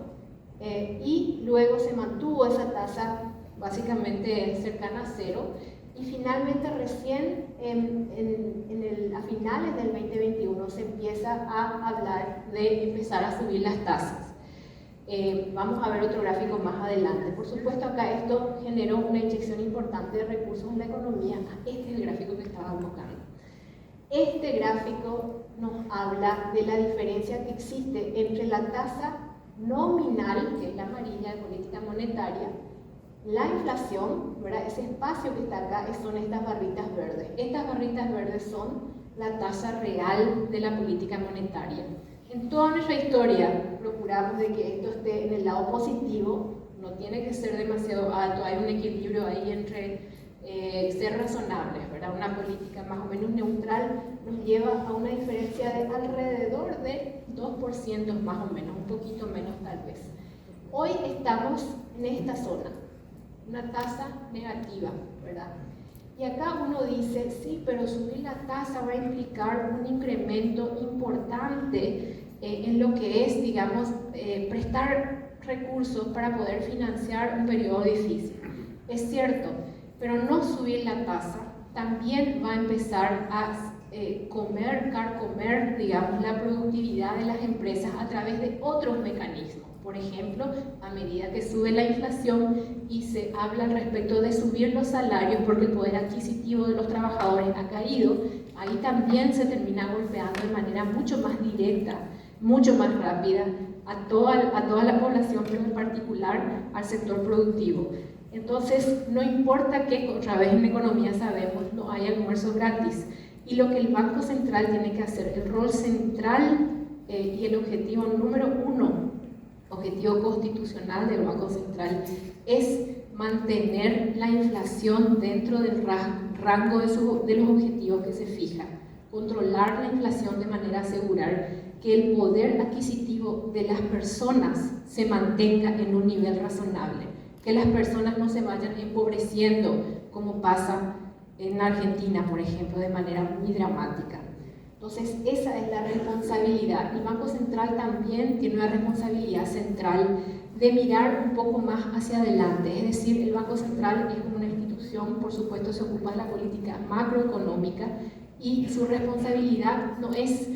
y luego se mantuvo esa tasa básicamente cercana a cero. Y finalmente recién a finales del 2021 se empieza a hablar de empezar a subir las tasas. Vamos a ver otro gráfico más adelante. Por supuesto acá esto generó una inyección importante de recursos en la economía. Este es el gráfico que estaba buscando. Este gráfico nos habla de la diferencia que existe entre la tasa nominal, que es la amarilla de política monetaria, la inflación, ¿verdad? Ese espacio que está acá son estas barritas verdes. Estas barritas verdes son la tasa real de la política monetaria. En toda nuestra historia procuramos de que esto esté en el lado positivo, no tiene que ser demasiado alto, hay un equilibrio ahí entre ser razonables, ¿verdad? Una política más o menos neutral nos lleva a una diferencia de alrededor de 2% más o menos, un poquito menos tal vez. Hoy estamos en esta zona, una tasa negativa, ¿verdad? Y acá uno dice, sí, pero subir la tasa va a implicar un incremento importante en lo que es, digamos, prestar recursos para poder financiar un periodo difícil. Es cierto, pero no subir la tasa también va a empezar a carcomer, digamos, la productividad de las empresas a través de otros mecanismos. Por ejemplo, a medida que sube la inflación y se habla al respecto de subir los salarios porque el poder adquisitivo de los trabajadores ha caído, ahí también se termina golpeando de manera mucho más directa, mucho más rápida a toda la población, pero en particular al sector productivo. Entonces, no importa que otra vez en la economía sabemos no hay almuerzo gratis, y lo que el Banco Central tiene que hacer, el rol central y el objetivo número 1, objetivo constitucional del Banco Central, es mantener la inflación dentro del rango de los objetivos que se fijan, controlar la inflación de manera a asegurar que el poder adquisitivo de las personas se mantenga en un nivel razonable, que las personas no se vayan empobreciendo como pasa en Argentina, por ejemplo, de manera muy dramática. Entonces, esa es la responsabilidad. El Banco Central también tiene una responsabilidad central de mirar un poco más hacia adelante. Es decir, el Banco Central es como una institución, por supuesto, se ocupa de la política macroeconómica y su responsabilidad no es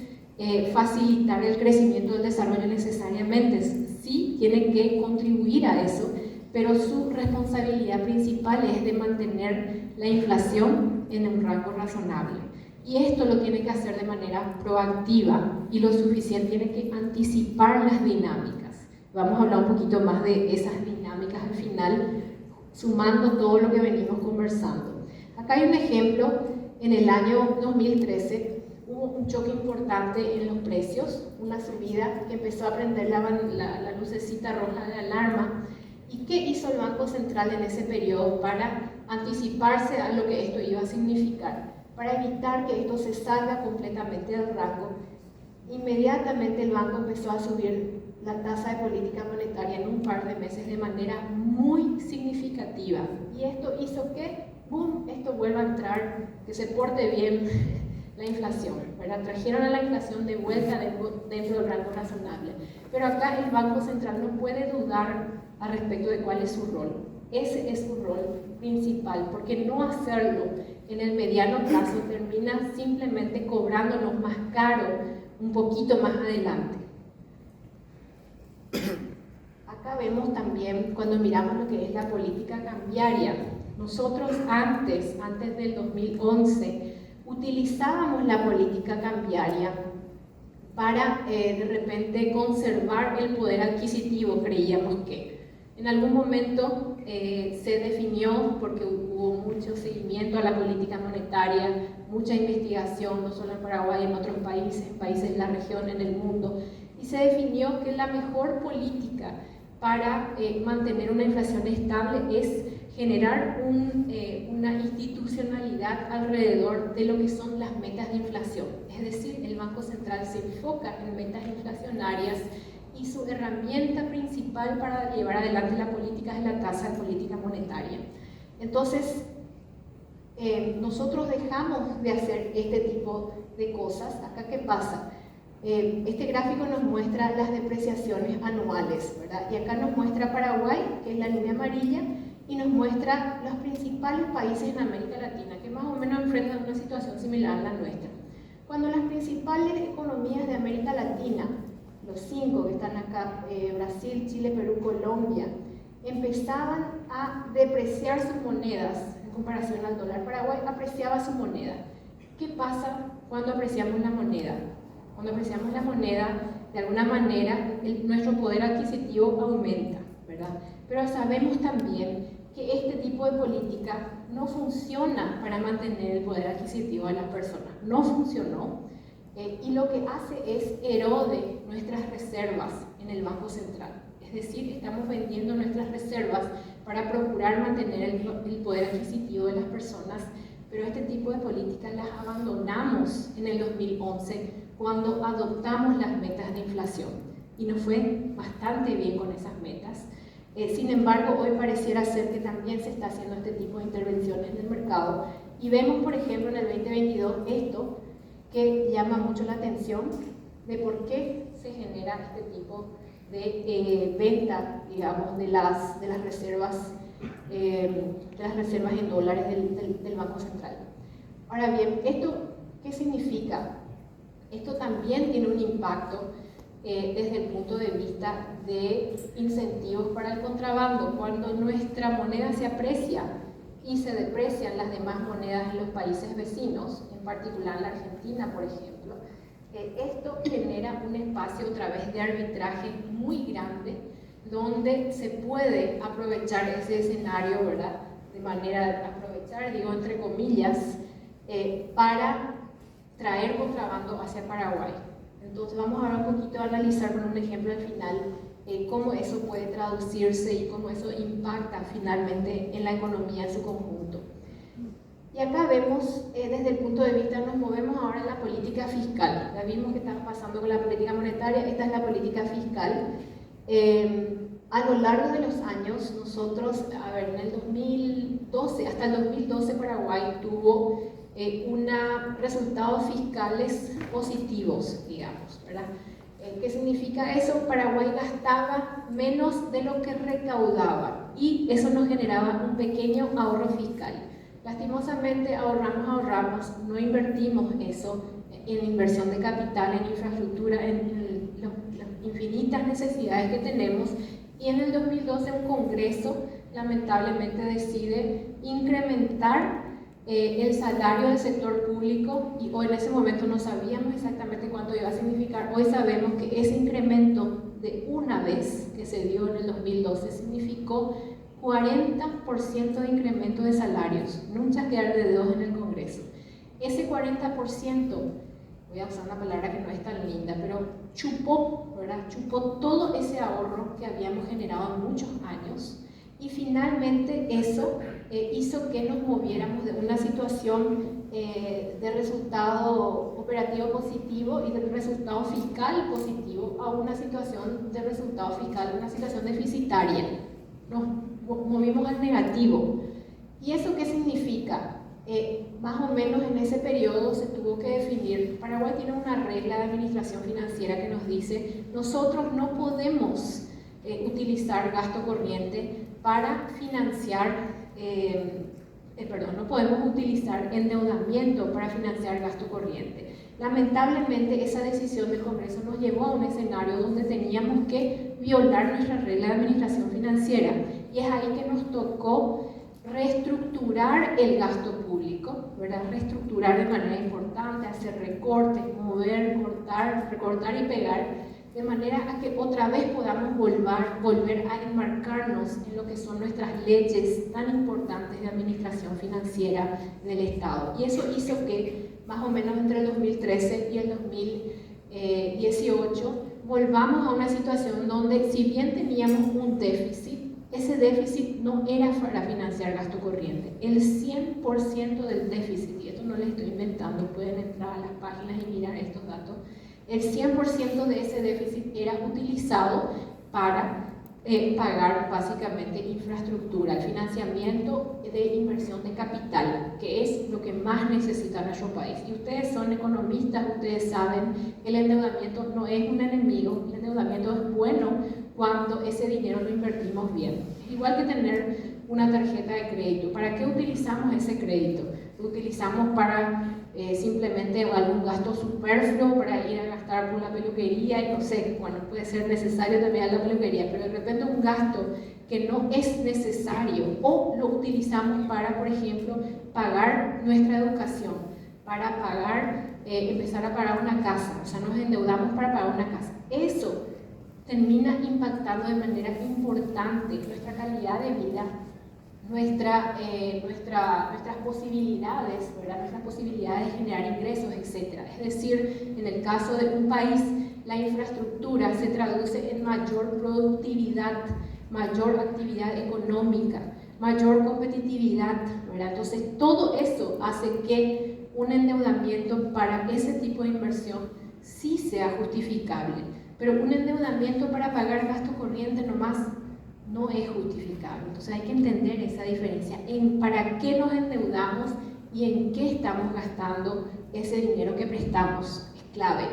facilitar el crecimiento del desarrollo necesariamente. Sí tiene que contribuir a eso, pero su responsabilidad principal es de mantener la inflación en un rango razonable. Y esto lo tiene que hacer de manera proactiva y lo suficiente, tiene que anticipar las dinámicas. Vamos a hablar un poquito más de esas dinámicas al final, sumando todo lo que venimos conversando. Acá hay un ejemplo, en el año 2013 hubo un choque importante en los precios, una subida que empezó a prender la lucecita roja de alarma, ¿Y qué hizo el Banco Central en ese periodo para anticiparse a lo que esto iba a significar? Para evitar que esto se salga completamente del rango, inmediatamente el banco empezó a subir la tasa de política monetaria en un par de meses de manera muy significativa. Y esto hizo que, ¡boom!, esto vuelva a entrar, que se porte bien la inflación, ¿verdad? Trajeron a la inflación de vuelta dentro del rango razonable. Pero acá el Banco Central no puede dudar al respecto de cuál es su rol. Ese es su rol principal, porque no hacerlo en el mediano plazo termina simplemente cobrándonos más caro un poquito más adelante. Acá vemos también, cuando miramos lo que es la política cambiaria, nosotros antes del 2011, utilizábamos la política cambiaria para de repente conservar el poder adquisitivo, creíamos que. En algún momento se definió, porque hubo mucho seguimiento a la política monetaria, mucha investigación, no solo en Paraguay, en otros países de la región, en el mundo, y se definió que la mejor política para mantener una inflación estable es generar una institucionalidad alrededor de lo que son las metas de inflación. Es decir, el Banco Central se enfoca en metas inflacionarias y su herramienta principal para llevar adelante la política es la tasa de política monetaria. Entonces, nosotros dejamos de hacer este tipo de cosas. Acá, ¿qué pasa? Este gráfico nos muestra las depreciaciones anuales, ¿verdad? Y acá nos muestra Paraguay, que es la línea amarilla, y nos muestra los principales países en América Latina, que más o menos enfrentan una situación similar a la nuestra. Cuando las principales economías de América Latina, los 5 que están acá, Brasil, Chile, Perú, Colombia, empezaban a depreciar sus monedas en comparación al dólar, Paraguay apreciaba su moneda. ¿Qué pasa cuando apreciamos la moneda? Cuando apreciamos la moneda, de alguna manera, nuestro poder adquisitivo aumenta, ¿verdad? Pero sabemos también que este tipo de política no funciona para mantener el poder adquisitivo de las personas. No funcionó. Y lo que hace es erode nuestras reservas en el Banco Central. Es decir, estamos vendiendo nuestras reservas para procurar mantener el poder adquisitivo de las personas, pero este tipo de políticas las abandonamos en el 2011 cuando adoptamos las metas de inflación y nos fue bastante bien con esas metas. Sin embargo, hoy pareciera ser que también se está haciendo este tipo de intervenciones en el mercado y vemos, por ejemplo, en el 2022 esto que llama mucho la atención de por qué se genera este tipo de venta, digamos, de las reservas en dólares del Banco Central. Ahora bien, ¿esto qué significa? Esto también tiene un impacto desde el punto de vista de incentivos para el contrabando. Cuando nuestra moneda se aprecia y se deprecian las demás monedas en los países vecinos, en particular la Argentina, por ejemplo, esto genera un espacio otra vez de arbitraje muy grande donde se puede aprovechar ese escenario, ¿verdad? De manera de aprovechar, digo entre comillas, para traer contrabando hacia Paraguay. Entonces vamos ahora un poquito a analizar con un ejemplo al final cómo eso puede traducirse y cómo eso impacta finalmente en la economía en su conjunto. Y acá vemos, desde el punto de vista, nos movemos ahora en la política fiscal. Ya vimos que está pasando con la política monetaria, esta es la política fiscal. A lo largo de los años, nosotros, en el 2012, hasta el 2012 Paraguay tuvo resultados fiscales positivos, digamos, ¿verdad? ¿Qué significa eso? Paraguay gastaba menos de lo que recaudaba y eso nos generaba un pequeño ahorro fiscal. Lastimosamente ahorramos, no invertimos eso en inversión de capital, en infraestructura, en las infinitas necesidades que tenemos, y en el 2012 un Congreso lamentablemente decide incrementar el salario del sector público, y hoy en ese momento no sabíamos exactamente cuánto iba a significar. Hoy sabemos que ese incremento de una vez que se dio en el 2012 significó 40% de incremento de salarios, no un chasquear de dedos en el Congreso. Ese 40%, voy a usar una palabra que no es tan linda, pero chupó, ¿verdad? Chupó todo ese ahorro que habíamos generado en muchos años y finalmente eso hizo que nos moviéramos de una situación de resultado operativo positivo y de resultado fiscal positivo a una situación de resultado fiscal, una situación deficitaria. Nos movimos al negativo. ¿Y eso qué significa? Más o menos en ese periodo se tuvo que definir, Paraguay tiene una regla de administración financiera que nos dice, nosotros no podemos utilizar gasto corriente para financiar, no podemos utilizar endeudamiento para financiar gasto corriente. Lamentablemente esa decisión del Congreso nos llevó a un escenario donde teníamos que violar nuestra regla de administración financiera y es ahí que nos tocó reestructurar el gasto público, ¿verdad? Reestructurar de manera importante, hacer recortes, mover, recortar y pegar, de manera a que otra vez podamos volver a enmarcarnos en lo que son nuestras leyes tan importantes de administración financiera del Estado. Y eso hizo que más o menos entre el 2013 y el 2018 volvamos a una situación donde si bien teníamos un déficit, ese déficit no era para financiar gasto corriente. El 100% del déficit, y esto no les estoy inventando, pueden entrar a las páginas y mirar estos datos, el 100% de ese déficit era utilizado para pagar básicamente infraestructura, el financiamiento de inversión de capital, que es lo que más necesita nuestro país. Y ustedes son economistas, ustedes saben que el endeudamiento no es un enemigo, el endeudamiento es bueno cuando ese dinero lo invertimos bien. Es igual que tener una tarjeta de crédito. ¿Para qué utilizamos ese crédito? Lo utilizamos para simplemente algún gasto superfluo, para ir a gastar por la peluquería y no sé, bueno, puede ser necesario también la peluquería, pero de repente un gasto que no es necesario, o lo utilizamos para, por ejemplo, pagar nuestra educación, para pagar, empezar a pagar una casa, o sea, nos endeudamos para pagar una casa. Eso termina impactando de manera importante nuestra calidad de vida, nuestras posibilidades, ¿verdad? Nuestras posibilidades de generar ingresos, etc. Es decir, en el caso de un país, la infraestructura se traduce en mayor productividad, mayor actividad económica, mayor competitividad, ¿verdad? Entonces, todo eso hace que un endeudamiento para ese tipo de inversión sí sea justificable, pero un endeudamiento para pagar gasto corriente nomás no es justificable. Entonces hay que entender esa diferencia en para qué nos endeudamos y en qué estamos gastando ese dinero que prestamos. Es clave.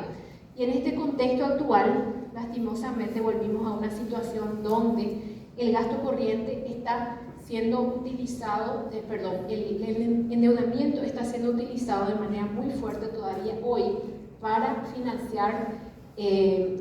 Y en este contexto actual, lastimosamente volvimos a una situación donde el gasto corriente está siendo utilizado, el endeudamiento está siendo utilizado de manera muy fuerte todavía hoy para financiar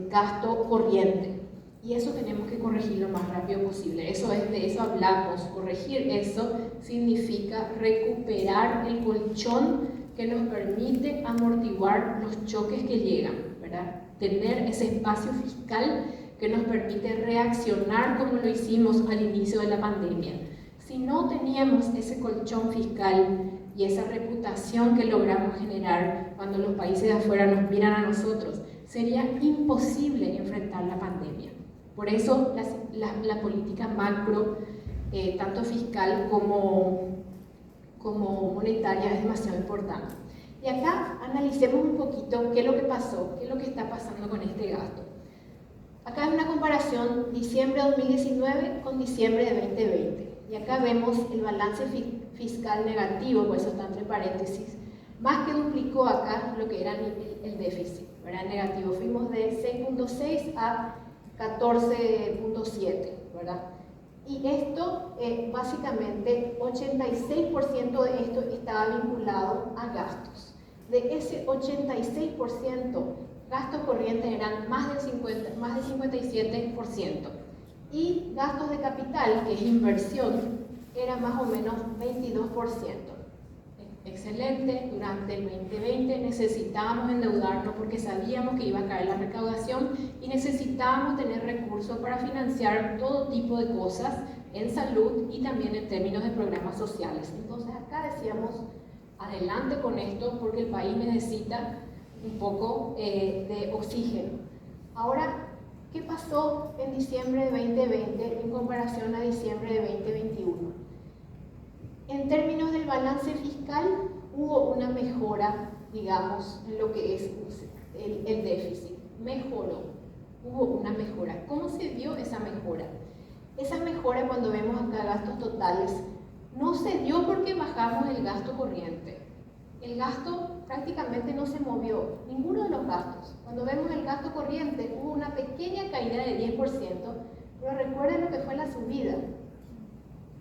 gasto corriente. Y eso tenemos que corregir lo más rápido posible. Eso es, de eso hablamos. Corregir eso significa recuperar el colchón que nos permite amortiguar los choques que llegan, ¿verdad? Tener ese espacio fiscal que nos permite reaccionar como lo hicimos al inicio de la pandemia. Si no teníamos ese colchón fiscal y esa reputación que logramos generar cuando los países de afuera nos miran a nosotros, sería imposible enfrentar la pandemia. Por eso la política macro, tanto fiscal como monetaria, es demasiado importante. Y acá analicemos un poquito qué es lo que pasó, qué es lo que está pasando con este gasto. Acá hay una comparación diciembre de 2019 con diciembre de 2020. Y acá vemos el balance fiscal negativo, por eso está entre paréntesis. Más que duplicó acá lo que era el déficit, ¿verdad? Negativo. Fuimos de 6.6 a 14.7, ¿verdad? Y esto, básicamente, 86% de esto estaba vinculado a gastos. De ese 86%, gastos corrientes eran más del 57%. Y gastos de capital, que es inversión, era más o menos 22%. Excelente, durante el 2020 necesitábamos endeudarnos porque sabíamos que iba a caer la recaudación y necesitábamos tener recursos para financiar todo tipo de cosas en salud y también en términos de programas sociales. Entonces acá decíamos, adelante con esto porque el país necesita un poco de oxígeno. Ahora, ¿qué pasó en diciembre de 2020 en comparación a diciembre de 2021? En términos del balance fiscal, hubo una mejora, digamos, en lo que es el déficit. Mejoró, hubo una mejora. ¿Cómo se dio esa mejora? Esa mejora, cuando vemos acá gastos totales, no se dio porque bajamos el gasto corriente. El gasto prácticamente no se movió, ninguno de los gastos. Cuando vemos el gasto corriente, hubo una pequeña caída de 10%, pero recuerden lo que fue la subida.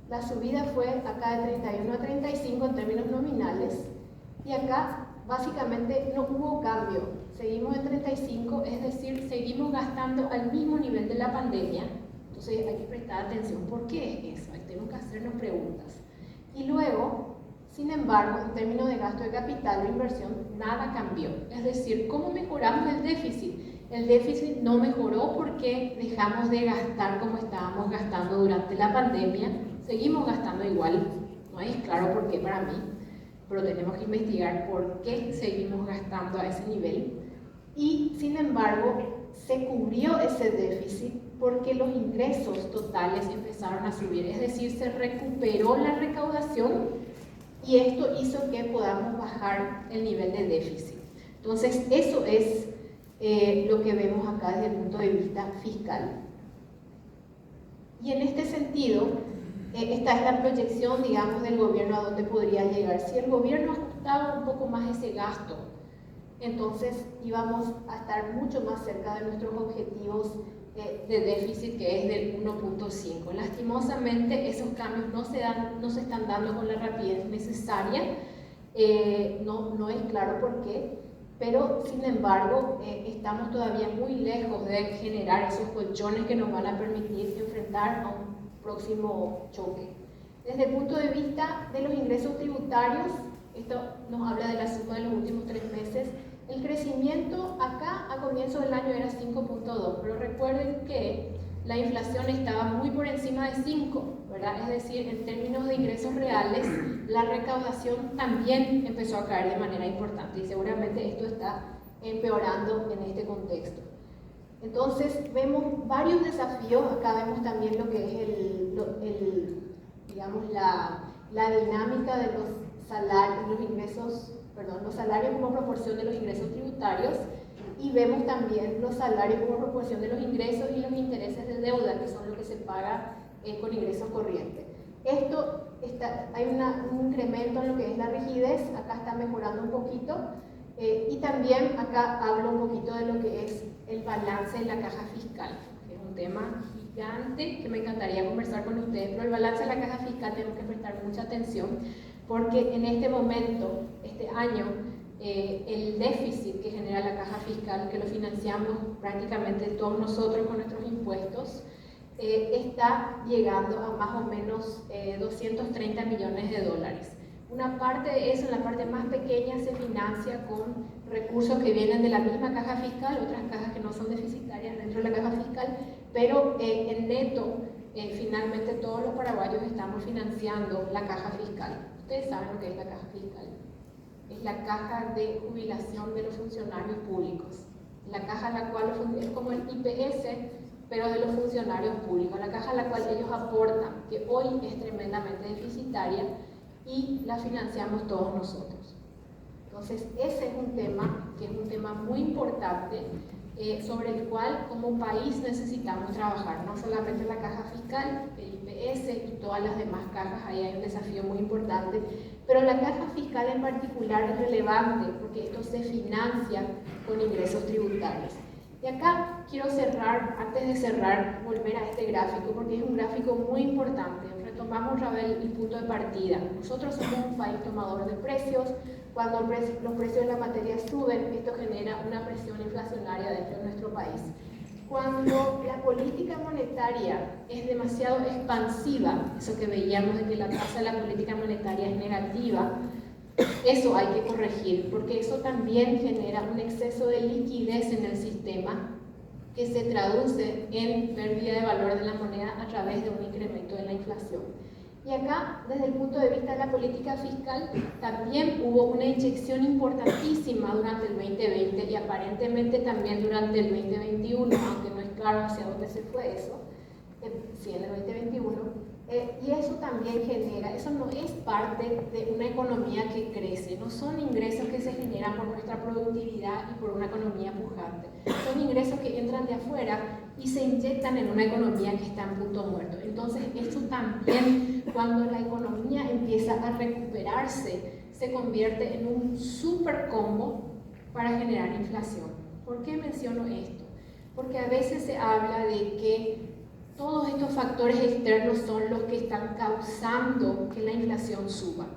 La subida fue acá de 31 a 35 en términos nominales, y acá básicamente no hubo cambio. Seguimos en 35, es decir, seguimos gastando al mismo nivel de la pandemia. Entonces hay que prestar atención. ¿Por qué es eso? Tenemos que hacernos preguntas. Y luego, sin embargo, en términos de gasto de capital o inversión, nada cambió. Es decir, ¿cómo mejoramos el déficit? El déficit no mejoró porque dejamos de gastar como estábamos gastando durante la pandemia. Seguimos gastando igual, no es claro por qué para mí, pero tenemos que investigar por qué seguimos gastando a ese nivel. Y, sin embargo, se cubrió ese déficit porque los ingresos totales empezaron a subir, es decir, se recuperó la recaudación y esto hizo que podamos bajar el nivel de déficit. Entonces, eso es lo que vemos acá desde el punto de vista fiscal. Y en este sentido, esta es la proyección, digamos, del gobierno a dónde podría llegar. Si el gobierno ajustaba un poco más ese gasto, entonces íbamos a estar mucho más cerca de nuestros objetivos de déficit, que es del 1.5. Lastimosamente, esos cambios no se están dando con la rapidez necesaria. No es claro por qué, pero sin embargo estamos todavía muy lejos de generar esos colchones que nos van a permitir enfrentar a un próximo choque. Desde el punto de vista de los ingresos tributarios, esto nos habla de la suma de los últimos 3 meses. El crecimiento acá a comienzo del año era 5.2, pero recuerden que la inflación estaba muy por encima de 5, ¿verdad? Es decir, en términos de ingresos reales, la recaudación también empezó a caer de manera importante y seguramente esto está empeorando en este contexto. Entonces, vemos varios desafíos. Acá vemos también lo que es digamos, la dinámica de los salarios, los salarios como proporción de los ingresos tributarios, y vemos también los salarios como proporción de los ingresos y los intereses de deuda, que son lo que se paga con ingresos corrientes. Hay un incremento en lo que es la rigidez, acá está mejorando un poquito, y también acá hablo un poquito de lo que es el balance de la caja fiscal, que es un tema gigante que me encantaría conversar con ustedes, pero el balance de la caja fiscal tenemos que prestar mucha atención, porque en este momento, este año, el déficit que genera la caja fiscal, que lo financiamos prácticamente todos nosotros con nuestros impuestos, está llegando a más o menos 230 millones de dólares. Una parte de eso, en la parte más pequeña, se financia con recursos que vienen de la misma caja fiscal, otras cajas que no son deficitarias dentro de la caja fiscal, pero en neto, finalmente todos los paraguayos estamos financiando la caja fiscal. Ustedes saben lo que es la caja fiscal. Es la caja de jubilación de los funcionarios públicos. La caja a la cual es como el IPS, pero de los funcionarios públicos. La caja a la cual ellos aportan, que hoy es tremendamente deficitaria, y la financiamos todos nosotros. Entonces, ese es un tema que es un tema muy importante, sobre el cual como país necesitamos trabajar, no solamente la caja fiscal, el IPS y todas las demás cajas. Ahí hay un desafío muy importante, pero la caja fiscal en particular es relevante porque esto se financia con ingresos tributarios. Y acá quiero cerrar, antes de cerrar, volver a este gráfico, porque es un gráfico muy importante. Retomamos otra vez el punto de partida. Nosotros somos un país tomador de precios. Cuando los precios de la materia suben, esto genera una presión inflacionaria dentro de nuestro país. Cuando la política monetaria es demasiado expansiva, eso que veíamos de que la tasa de la política monetaria es negativa, eso hay que corregir, porque eso también genera un exceso de liquidez en el sistema que se traduce en pérdida de valor de la moneda a través de un incremento de la inflación. Y acá, desde el punto de vista de la política fiscal, también hubo una inyección importantísima durante el 2020 y aparentemente también durante el 2021, aunque no es claro hacia dónde se fue eso, sí, en el 2021. Y eso también genera, eso no es parte de una economía que crece, no son ingresos que se generan por nuestra productividad y por una economía pujante, son ingresos que entran de afuera y se inyectan en una economía que está en punto muerto. Entonces eso también, cuando la economía empieza a recuperarse, se convierte en un super combo para generar inflación. ¿Por qué menciono esto? Porque a veces se habla de que todos estos factores externos son los que están causando que la inflación suba.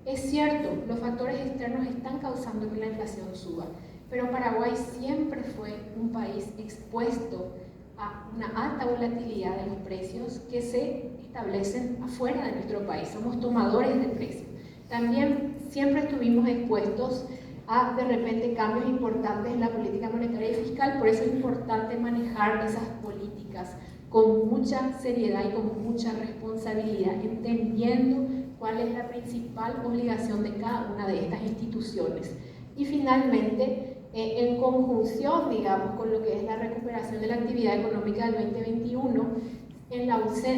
Es cierto, los factores externos están causando que la inflación suba, pero Paraguay siempre fue un país expuesto a una alta volatilidad de los precios que se establecen afuera de nuestro país. Somos tomadores de precios. También siempre estuvimos expuestos a, de repente, cambios importantes en la política monetaria y fiscal. Por eso es importante manejar esas políticas con mucha seriedad y con mucha responsabilidad, entendiendo cuál es la principal obligación de cada una de estas instituciones. Y finalmente, en conjunción, digamos, con lo que es la recuperación de la actividad económica del 2021,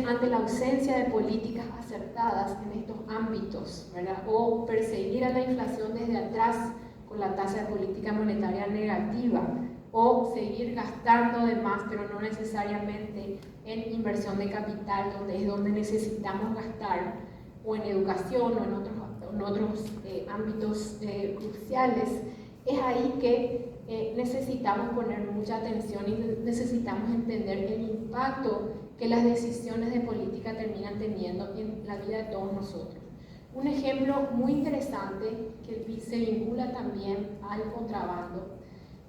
ante la ausencia de políticas acertadas en estos ámbitos, ¿verdad? O perseguir a la inflación desde atrás con la tasa de política monetaria negativa, o seguir gastando de más, pero no necesariamente en inversión de capital, donde es donde necesitamos gastar, o en educación o en otros ámbitos cruciales, es ahí que necesitamos poner mucha atención y necesitamos entender el impacto que las decisiones de política terminan teniendo en la vida de todos nosotros. Un ejemplo muy interesante que se vincula también al contrabando,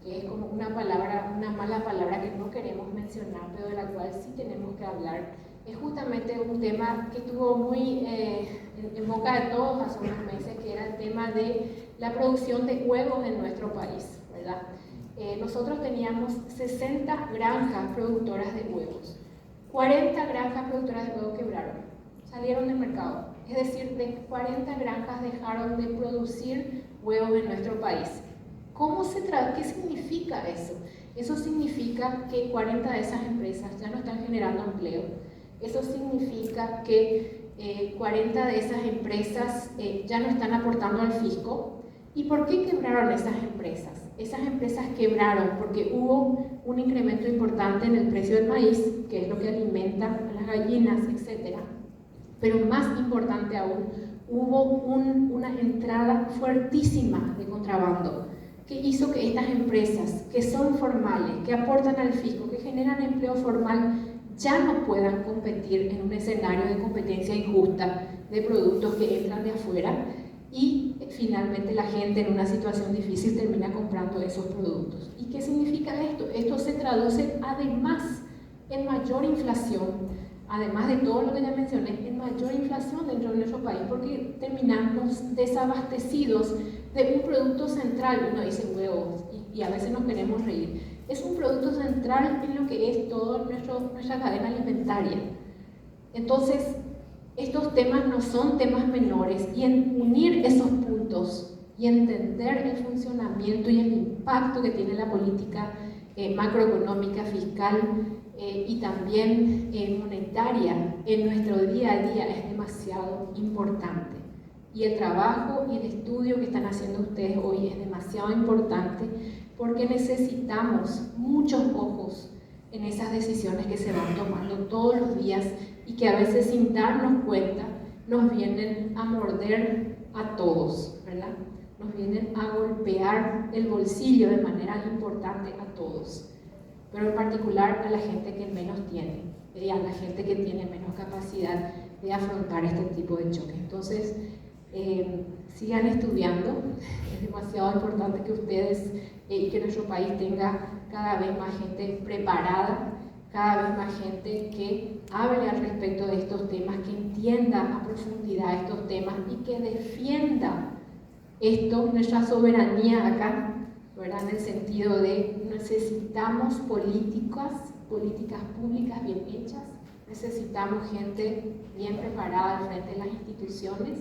que es como una mala palabra que no queremos mencionar, pero de la cual sí tenemos que hablar. Es justamente un tema que estuvo muy en boca de todos hace unos meses, que era el tema de la producción de huevos en nuestro país, ¿verdad? Nosotros teníamos 60 granjas productoras de huevos. 40 granjas productoras de huevos quebraron, salieron del mercado. Es decir, de 40 granjas dejaron de producir huevos en nuestro país. ¿Qué significa eso? Eso significa que 40 de esas empresas ya no están generando empleo. Eso significa que 40 de esas empresas ya no están aportando al fisco. ¿Y por qué quebraron esas empresas? Esas empresas quebraron porque hubo un incremento importante en el precio del maíz, que es lo que alimenta a las gallinas, etc. Pero más importante aún, hubo una entrada fuertísima de contrabando, que hizo que estas empresas, que son formales, que aportan al fisco, que generan empleo formal, ya no puedan competir en un escenario de competencia injusta de productos que entran de afuera, y finalmente la gente en una situación difícil termina comprando esos productos. ¿Y qué significa esto? Esto se traduce además en mayor inflación, además de todo lo que ya mencioné, en mayor inflación dentro de nuestro país, porque terminamos desabastecidos de un producto central. Uno dice huevos y a veces nos queremos reír. Es un producto central en lo que es toda nuestra cadena alimentaria. Entonces, estos temas no son temas menores, y en unir esos puntos y entender el funcionamiento y el impacto que tiene la política macroeconómica, fiscal y también monetaria en nuestro día a día es demasiado importante. Y el trabajo y el estudio que están haciendo ustedes hoy es demasiado importante, porque necesitamos muchos ojos en esas decisiones que se van tomando todos los días y que a veces, sin darnos cuenta, nos vienen a morder a todos, ¿verdad? Nos vienen a golpear el bolsillo de manera importante a todos, pero en particular a la gente que menos tiene y a la gente que tiene menos capacidad de afrontar este tipo de choques. Entonces, sigan estudiando. Es demasiado importante que ustedes y que nuestro país tenga cada vez más gente preparada, cada vez más gente que hable al respecto de estos temas, que entienda a profundidad estos temas y que defienda nuestra soberanía acá, ¿verdad? En el sentido de necesitamos políticas públicas bien hechas, necesitamos gente bien preparada al frente de las instituciones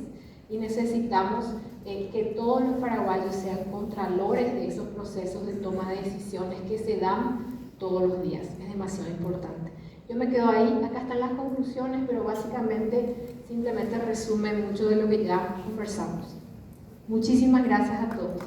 y necesitamos que todos los paraguayos sean contralores de esos procesos de toma de decisiones que se dan todos los días. Es demasiado importante. Yo me quedo ahí, acá están las conclusiones, pero básicamente simplemente resume mucho de lo que ya conversamos. Muchísimas gracias a todos.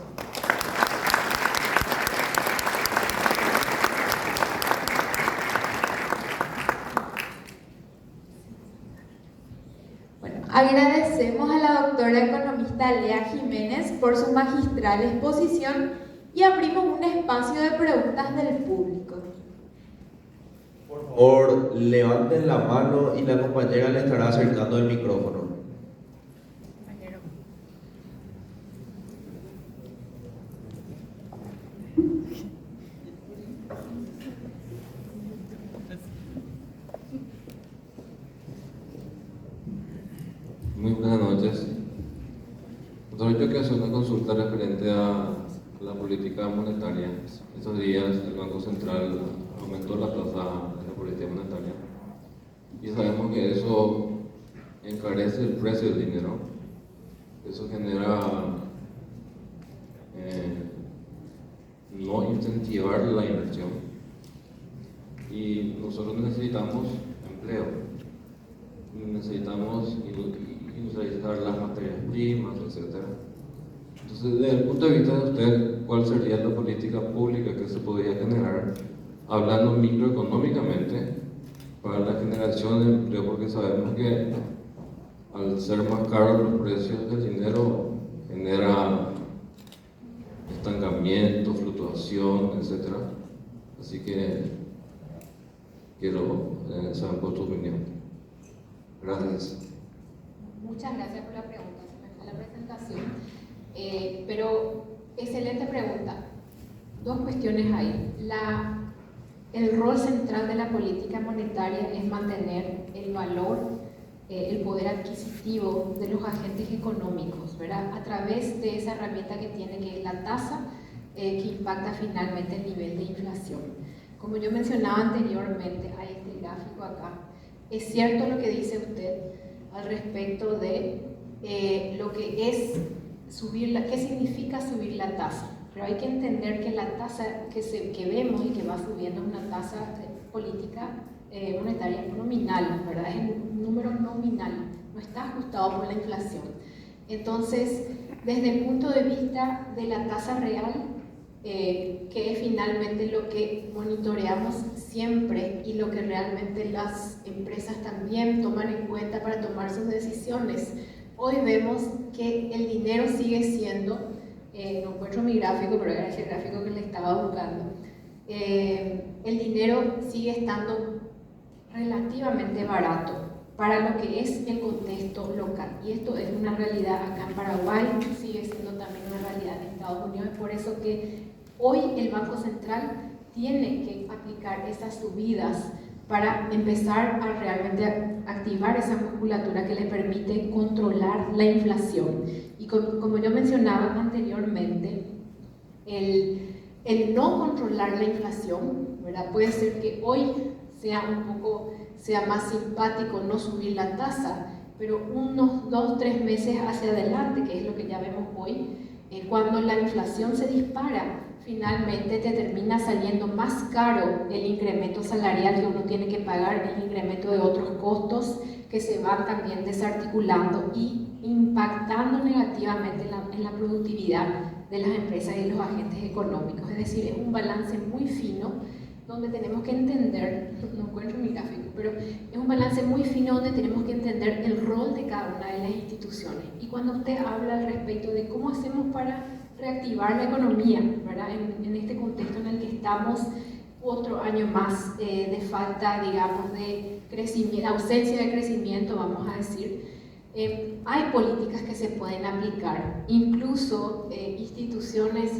Agradecemos a la doctora economista Lea Jiménez por su magistral exposición y abrimos un espacio de preguntas del público. Por favor, levanten la mano y la compañera le estará acercando el micrófono. Muy buenas noches. Doctor, yo quiero hacer una consulta referente a la política monetaria. Estos días el Banco Central aumentó la tasa de la política monetaria y sabemos que eso encarece el precio del dinero. Eso genera no incentivar la inversión y nosotros necesitamos empleo, necesitamos industrializar las materias primas, etc. Entonces, desde el punto de vista de usted, ¿cuál sería la política pública que se podría generar, hablando microeconómicamente, para la generación de empleo? Porque sabemos que al ser más caros los precios del dinero genera estancamiento, fluctuación, etc. Así que quiero saber por tu opinión. Gracias. Muchas gracias por la pregunta, se me fue la presentación. Pero excelente pregunta. Dos cuestiones ahí. El rol central de la política monetaria es mantener el valor, el poder adquisitivo de los agentes económicos, ¿verdad? A través de esa herramienta que tiene, que es la tasa, que impacta finalmente el nivel de inflación. Como yo mencionaba anteriormente, hay este gráfico acá. Es cierto lo que dice usted al respecto de lo que es qué significa subir la tasa. Pero hay que entender que la tasa que vemos y que va subiendo es una tasa política monetaria nominal, ¿verdad? Es un número nominal, no está ajustado por la inflación. Entonces, desde el punto de vista de la tasa real, que es finalmente lo que monitoreamos siempre y lo que realmente las empresas también toman en cuenta para tomar sus decisiones, hoy vemos que el dinero sigue siendo, no encuentro mi gráfico, pero era ese gráfico que le estaba buscando, el dinero sigue estando relativamente barato para lo que es el contexto local. Y esto es una realidad acá en Paraguay, sigue siendo también una realidad en Estados Unidos. Es por eso que hoy el Banco Central tiene que aplicar esas subidas para empezar a realmente activar esa musculatura que le permite controlar la inflación. Y como yo mencionaba anteriormente, el no controlar la inflación, ¿verdad? Puede ser que hoy sea más simpático no subir la tasa, pero unos 2-3 meses hacia adelante, que es lo que ya vemos hoy, cuando la inflación se dispara, finalmente te termina saliendo más caro el incremento salarial que uno tiene que pagar, el incremento de otros costos que se van también desarticulando y impactando negativamente en la productividad de las empresas y los agentes económicos. Es decir, es un balance muy fino donde tenemos que entender, no encuentro mi gráfico, pero es un balance muy fino donde tenemos que entender el rol de cada una de las instituciones. Y cuando usted habla al respecto de cómo hacemos para reactivar la economía, ¿verdad? En este contexto en el que estamos, otro año más de falta, digamos, de crecimiento, ausencia de crecimiento, vamos a decir, hay políticas que se pueden aplicar, incluso instituciones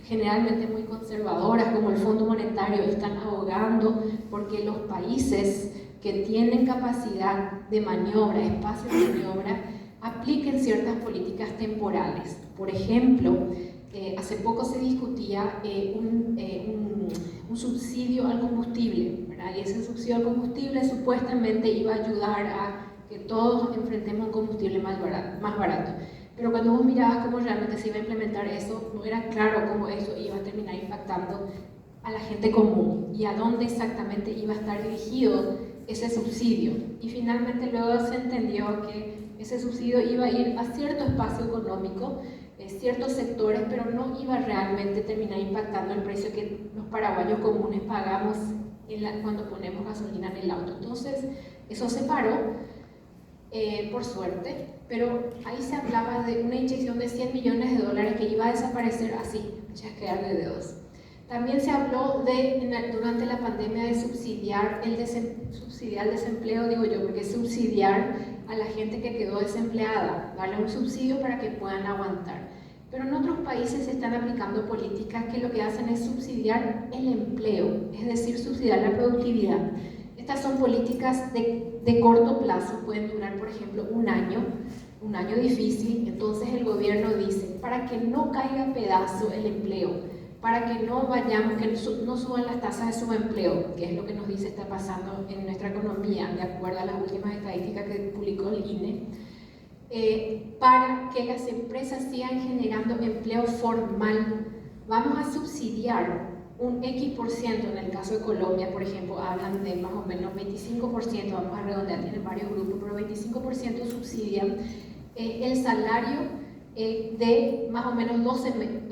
generalmente muy conservadoras como el Fondo Monetario están abogando porque los países que tienen capacidad de maniobra, espacio de maniobra, apliquen ciertas políticas temporales. Por ejemplo, hace poco se discutía un subsidio al combustible, ¿verdad? Y ese subsidio al combustible supuestamente iba a ayudar a que todos enfrentemos un combustible más barato. Pero cuando vos mirabas cómo realmente se iba a implementar eso, no era claro cómo eso iba a terminar impactando a la gente común y a dónde exactamente iba a estar dirigido ese subsidio. Y finalmente luego se entendió que ese subsidio iba a ir a cierto espacio económico, ciertos sectores, pero no iba a realmente terminar impactando el precio que los paraguayos comunes pagamos cuando ponemos gasolina en el auto. Entonces, eso se paró, por suerte, pero ahí se hablaba de una inyección de 100 millones de dólares que iba a desaparecer así, chasquear de dedos. También se habló durante la pandemia de subsidiar el desempleo, digo yo, porque es subsidiar a la gente que quedó desempleada, darle un subsidio para que puedan aguantar. Pero en otros países se están aplicando políticas que lo que hacen es subsidiar el empleo, es decir, subsidiar la productividad. Estas son políticas de corto plazo, pueden durar, por ejemplo, un año difícil. Entonces el gobierno dice, para que no caiga a pedazo el empleo, para que no suban las tasas de subempleo, que es lo que nos dice está pasando en nuestra economía, de acuerdo a las últimas estadísticas que publicó el INE, para que las empresas sigan generando empleo formal. Vamos a subsidiar un X% en el caso de Colombia, por ejemplo, hablan de más o menos 25%, vamos a redondear, tienen varios grupos, pero 25% subsidian el salario de más o menos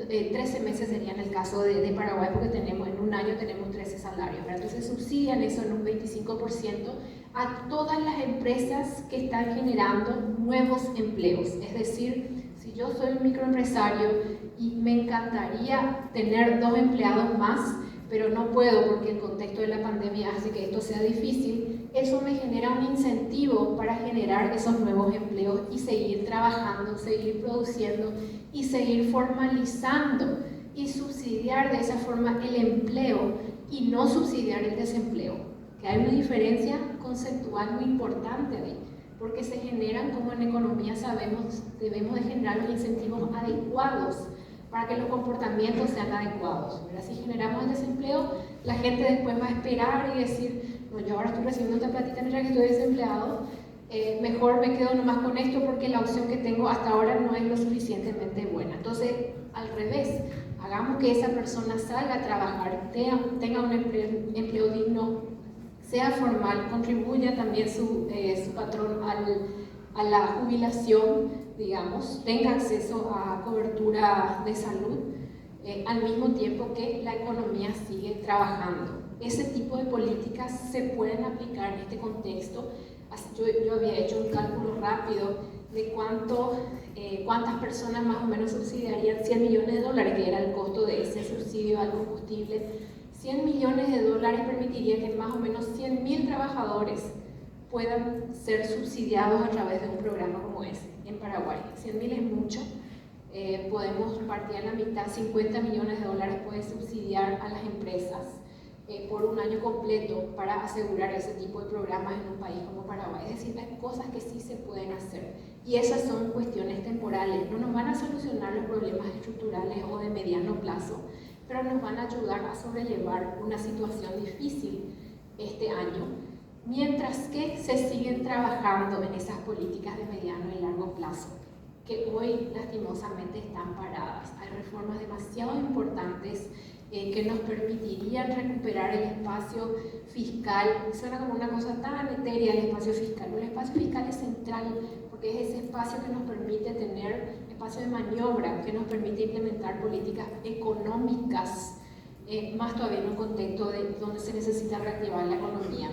13 meses sería en el caso de Paraguay, porque en un año tenemos 13 salarios, ¿verdad? Entonces subsidian eso en un 25% a todas las empresas que están generando nuevos empleos. Es decir, si yo soy un microempresario y me encantaría tener 2 empleados más, pero no puedo porque el contexto de la pandemia hace que esto sea difícil, eso me genera un incentivo para generar esos nuevos empleos y seguir trabajando, seguir produciendo y seguir formalizando y subsidiar de esa forma el empleo y no subsidiar el desempleo. Que hay una diferencia conceptual muy importante ahí, porque se generan, como en economía sabemos, debemos de generar los incentivos adecuados para que los comportamientos sean adecuados. ¿Verdad? Si generamos el desempleo, la gente después va a esperar y decir, no, yo ahora estoy recibiendo esta platita mientras que estoy desempleado, mejor me quedo nomás con esto porque la opción que tengo hasta ahora no es lo suficientemente buena. Entonces, al revés, hagamos que esa persona salga a trabajar, tenga un empleo digno, sea formal, contribuya también su patrón a la jubilación, digamos, tenga acceso a cobertura de salud, al mismo tiempo que la economía sigue trabajando. Ese tipo de políticas se pueden aplicar en este contexto. Yo había hecho un cálculo rápido de cuántas personas más o menos subsidiarían 100 millones de dólares, que era el costo de ese subsidio al combustible. 100 millones de dólares permitiría que más o menos 100.000 trabajadores puedan ser subsidiados a través de un programa como ese en Paraguay. 100.000 es mucho, podemos partir a la mitad, 50 millones de dólares puede subsidiar a las empresas por un año completo para asegurar ese tipo de programas en un país como Paraguay. Es decir, hay cosas que sí se pueden hacer y esas son cuestiones temporales, no nos van a solucionar los problemas estructurales o de mediano plazo, pero nos van a ayudar a sobrellevar una situación difícil este año, mientras que se siguen trabajando en esas políticas de mediano y largo plazo, que hoy lastimosamente están paradas. Hay reformas demasiado importantes que nos permitirían recuperar el espacio fiscal. Suena como una cosa tan etérea el espacio fiscal. El espacio fiscal es central porque es ese espacio que nos permite tener espacio de maniobra, que nos permite implementar políticas económicas, más todavía en un contexto donde se necesita reactivar la economía.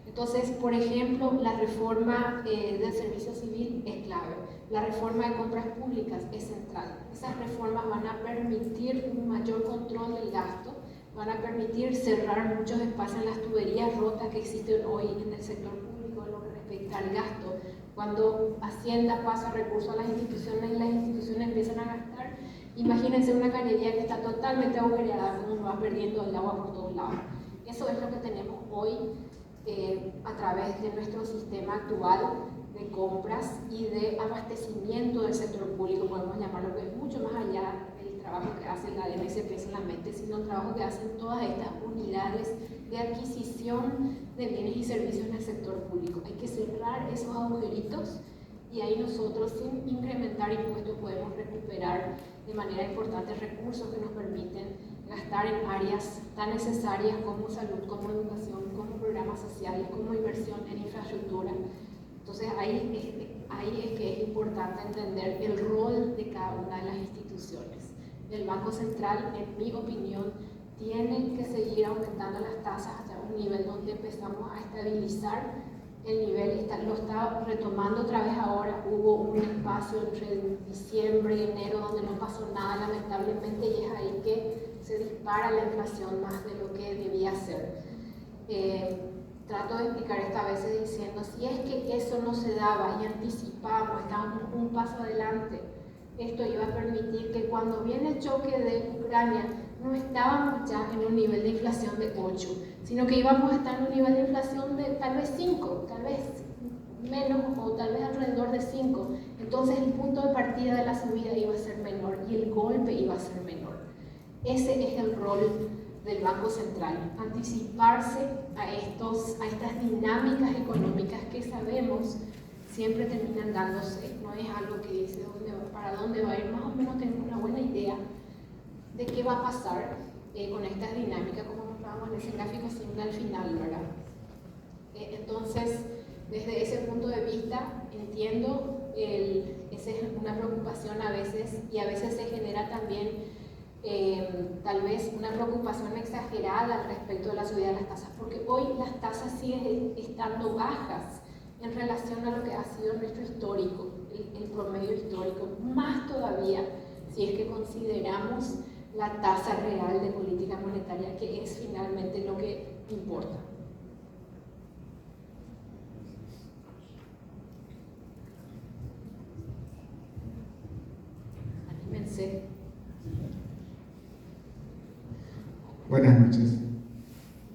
Entonces, por ejemplo, la reforma del servicio civil es clave, la reforma de compras públicas es central. Esas reformas van a permitir un mayor control del gasto, van a permitir cerrar muchos espacios en las tuberías rotas que existen hoy en el sector público en lo que respecta al gasto. Cuando Hacienda pasa recursos a las instituciones y las instituciones empiezan a gastar, imagínense una cañería que está totalmente agujereada, como va perdiendo el agua por todos lados. Eso es lo que tenemos hoy a través de nuestro sistema actual de compras y de abastecimiento del sector público, podemos llamarlo, que es mucho más allá del trabajo que hace la DMSP solamente, sino el trabajo que hacen todas estas unidades de adquisición de bienes y servicios en el sector público. Hay que cerrar esos agujeritos y ahí nosotros, sin incrementar impuestos, podemos recuperar de manera importante recursos que nos permiten gastar en áreas tan necesarias como salud, como educación, como programas sociales, como inversión en infraestructura. Entonces ahí es que es importante entender el rol de cada una de las instituciones. El Banco Central, en mi opinión, tiene que seguir aumentando las tasas hasta un nivel donde empezamos a estabilizar el nivel, lo está retomando otra vez ahora. Hubo un espacio entre diciembre y enero donde no pasó nada, lamentablemente, y es ahí que se dispara la inflación más de lo que debía ser. Trato de explicar esta vez diciendo, si es que eso no se daba y anticipamos, estábamos un paso adelante, esto iba a permitir que cuando viene el choque de Ucrania no estábamos ya en un nivel de inflación de 8, sino que íbamos a estar en un nivel de inflación de tal vez 5, tal vez menos o tal vez alrededor de 5. Entonces el punto de partida de la subida iba a ser menor y el golpe iba a ser menor. Ese es el rol del Banco Central, anticiparse a estas dinámicas económicas que sabemos siempre terminan dándose. No es algo que dice para dónde va a ir, más o menos tenemos una buena idea de qué va a pasar con estas dinámicas, como mostrábamos en ese gráfico simple al final, ¿verdad? Entonces, desde ese punto de vista, entiendo, esa es una preocupación a veces, y a veces se genera también tal vez una preocupación exagerada al respecto de la subida de las tasas, porque hoy las tasas siguen estando bajas en relación a lo que ha sido nuestro histórico, el promedio histórico, más todavía si es que consideramos la tasa real de política monetaria, que es finalmente lo que importa. Anímense. Buenas noches.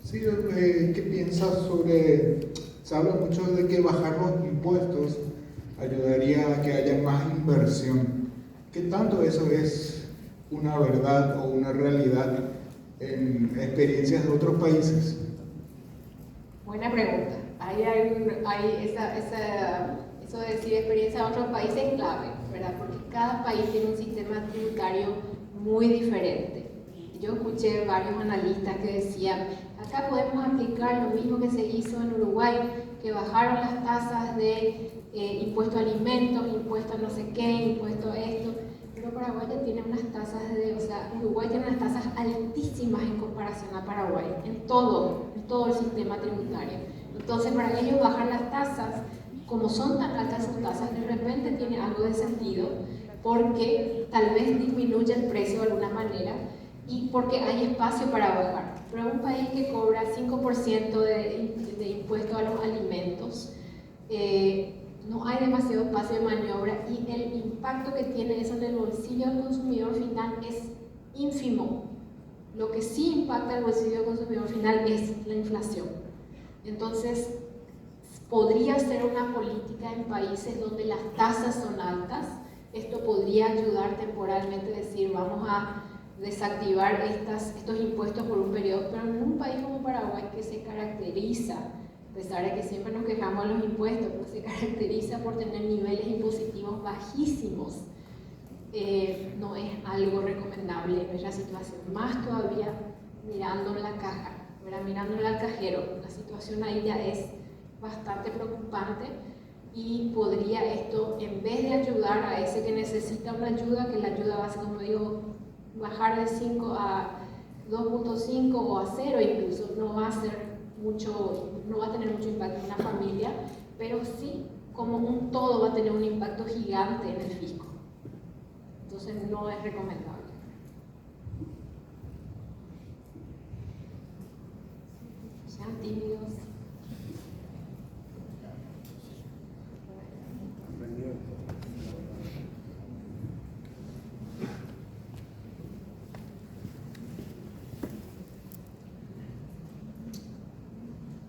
Sí, ¿qué piensas sobre... Se habla mucho de que bajar los impuestos ayudaría a que haya más inversión. ¿Qué tanto eso es una verdad o una realidad en experiencias de otros países? Buena pregunta. Eso de decir experiencia de otros países es clave, ¿verdad? Porque cada país tiene un sistema tributario muy diferente. Yo escuché varios analistas que decían, acá podemos aplicar lo mismo que se hizo en Uruguay, que bajaron las tasas de impuesto a alimentos, impuesto a no sé qué, impuesto a esto, pero Paraguay ya tiene unas tasas Uruguay tiene unas tasas altísimas en comparación a Paraguay, en todo el sistema tributario. Entonces, para ellos bajar las tasas, como son tan altas sus tasas, de repente tiene algo de sentido, porque tal vez disminuye el precio de alguna manera, y porque hay espacio para bajar. Pero un país que cobra 5% de impuesto a los alimentos, no hay demasiado espacio de maniobra, y el impacto que tiene eso en el bolsillo del consumidor final es ínfimo. Lo que sí impacta el bolsillo del consumidor final es la inflación. Entonces, podría ser una política en países donde las tasas son altas. Esto podría ayudar temporalmente a decir, vamos a desactivar estos impuestos por un periodo, pero en un país como Paraguay, que se caracteriza, a pesar de que siempre nos quejamos de los impuestos, pero se caracteriza por tener niveles impositivos bajísimos, no es algo recomendable en nuestra situación. Más todavía mirando la caja, mirándole al cajero, la situación ahí ya es bastante preocupante, y podría esto, en vez de ayudar a ese que necesita una ayuda, que la ayuda va a ser, como digo, bajar de 5 a 2.5 o a 0 incluso, no va a tener mucho impacto en una familia, pero sí, como un todo, va a tener un impacto gigante en el fisco. Entonces no es recomendable. Sean tímidos.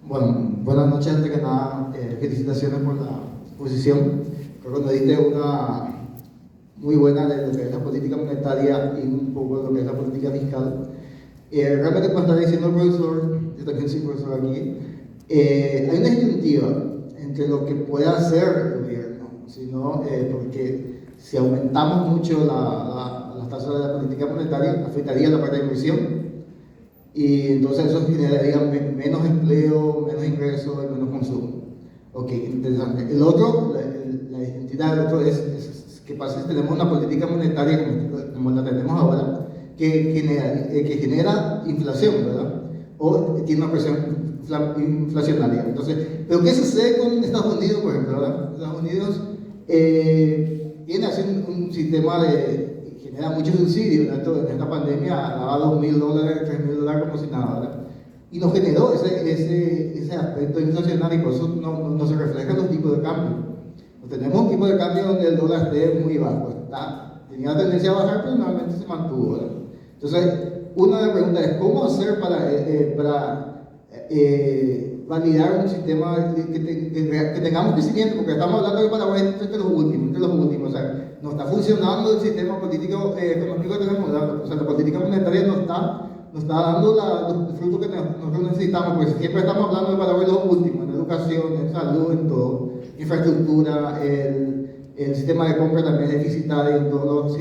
Bueno, buenas noches. Antes que nada, felicitaciones por la exposición. Creo que nos diste una muy buena de lo que es la política monetaria y un poco de lo que es la política fiscal. Realmente, como está diciendo el profesor, yo también soy profesor aquí, hay una disyuntiva entre lo que puede hacer el gobierno, sino, porque si aumentamos mucho las tasas de la política monetaria, afectaría la parte de inversión, y entonces eso generaría menos empleo, menos ingresos y menos consumo. Ok, interesante. El otro, la identidad del otro es que pasa si tenemos una política monetaria como la tenemos ahora, que genera inflación, ¿verdad? O tiene una presión inflacionaria. Entonces, ¿pero qué sucede con Estados Unidos, por ejemplo, ¿verdad? Estados Unidos tiene así un sistema que genera muchos subsidios, ¿verdad? En esta pandemia daba $2.000, $3.000 como si nada, ¿verdad? Y nos generó ese aspecto inflacionario, y por eso no se refleja en los tipos de cambio. Tenemos un tipo de cambio donde el dólar esté muy bajo, tenía tendencia a bajar, pero normalmente se mantuvo, ¿verdad? Entonces, una de las preguntas es, ¿cómo hacer para validar un sistema que tengamos crecimiento? Porque estamos hablando de Paraguay entre los últimos, o sea, no está funcionando el sistema político económico que tenemos, ¿verdad? O sea, la política monetaria no está dando los frutos que nosotros necesitamos, porque siempre estamos hablando de Paraguay los últimos, en educación, en salud, en todo, infraestructura, el sistema de compra también es deficitario en todas las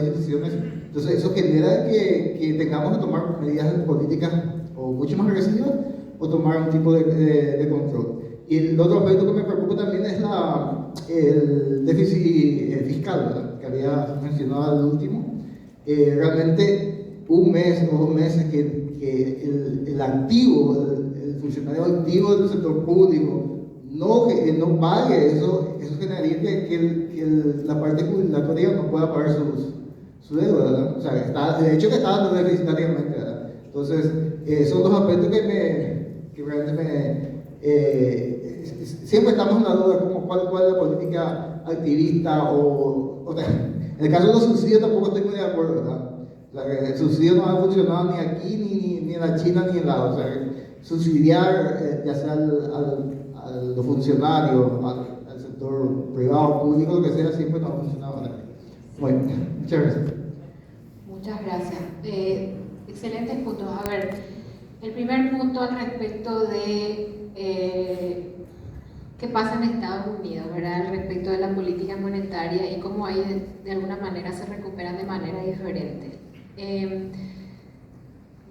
instituciones. Entonces eso genera que tengamos que tomar medidas políticas o mucho más agresivas o tomar un tipo de control. Y el otro aspecto que me preocupa también es el déficit fiscal, ¿verdad? Que había mencionado al último. Realmente un mes o 2 meses que el activo, el funcionario activo del sector público no pague, eso generaría que la parte jubilatoria no pueda pagar su deuda, ¿verdad? O sea, de hecho que está dando deficitariamente, ¿verdad? Entonces, son dos aspectos que realmente siempre estamos en la duda como cuál es la política activista en el caso de los subsidios tampoco estoy muy de acuerdo, ¿verdad? El subsidio no ha funcionado ni aquí, ni en la China, ni en la... O sea, subsidiar ya sea a los funcionarios, al sector privado, público, lo que sea, siempre no ha funcionado. Bueno, muchas gracias. Muchas gracias. Excelentes puntos. A ver, el primer punto al respecto de qué pasa en Estados Unidos, ¿verdad? Al respecto de la política monetaria y cómo ahí de alguna manera se recuperan de manera diferente.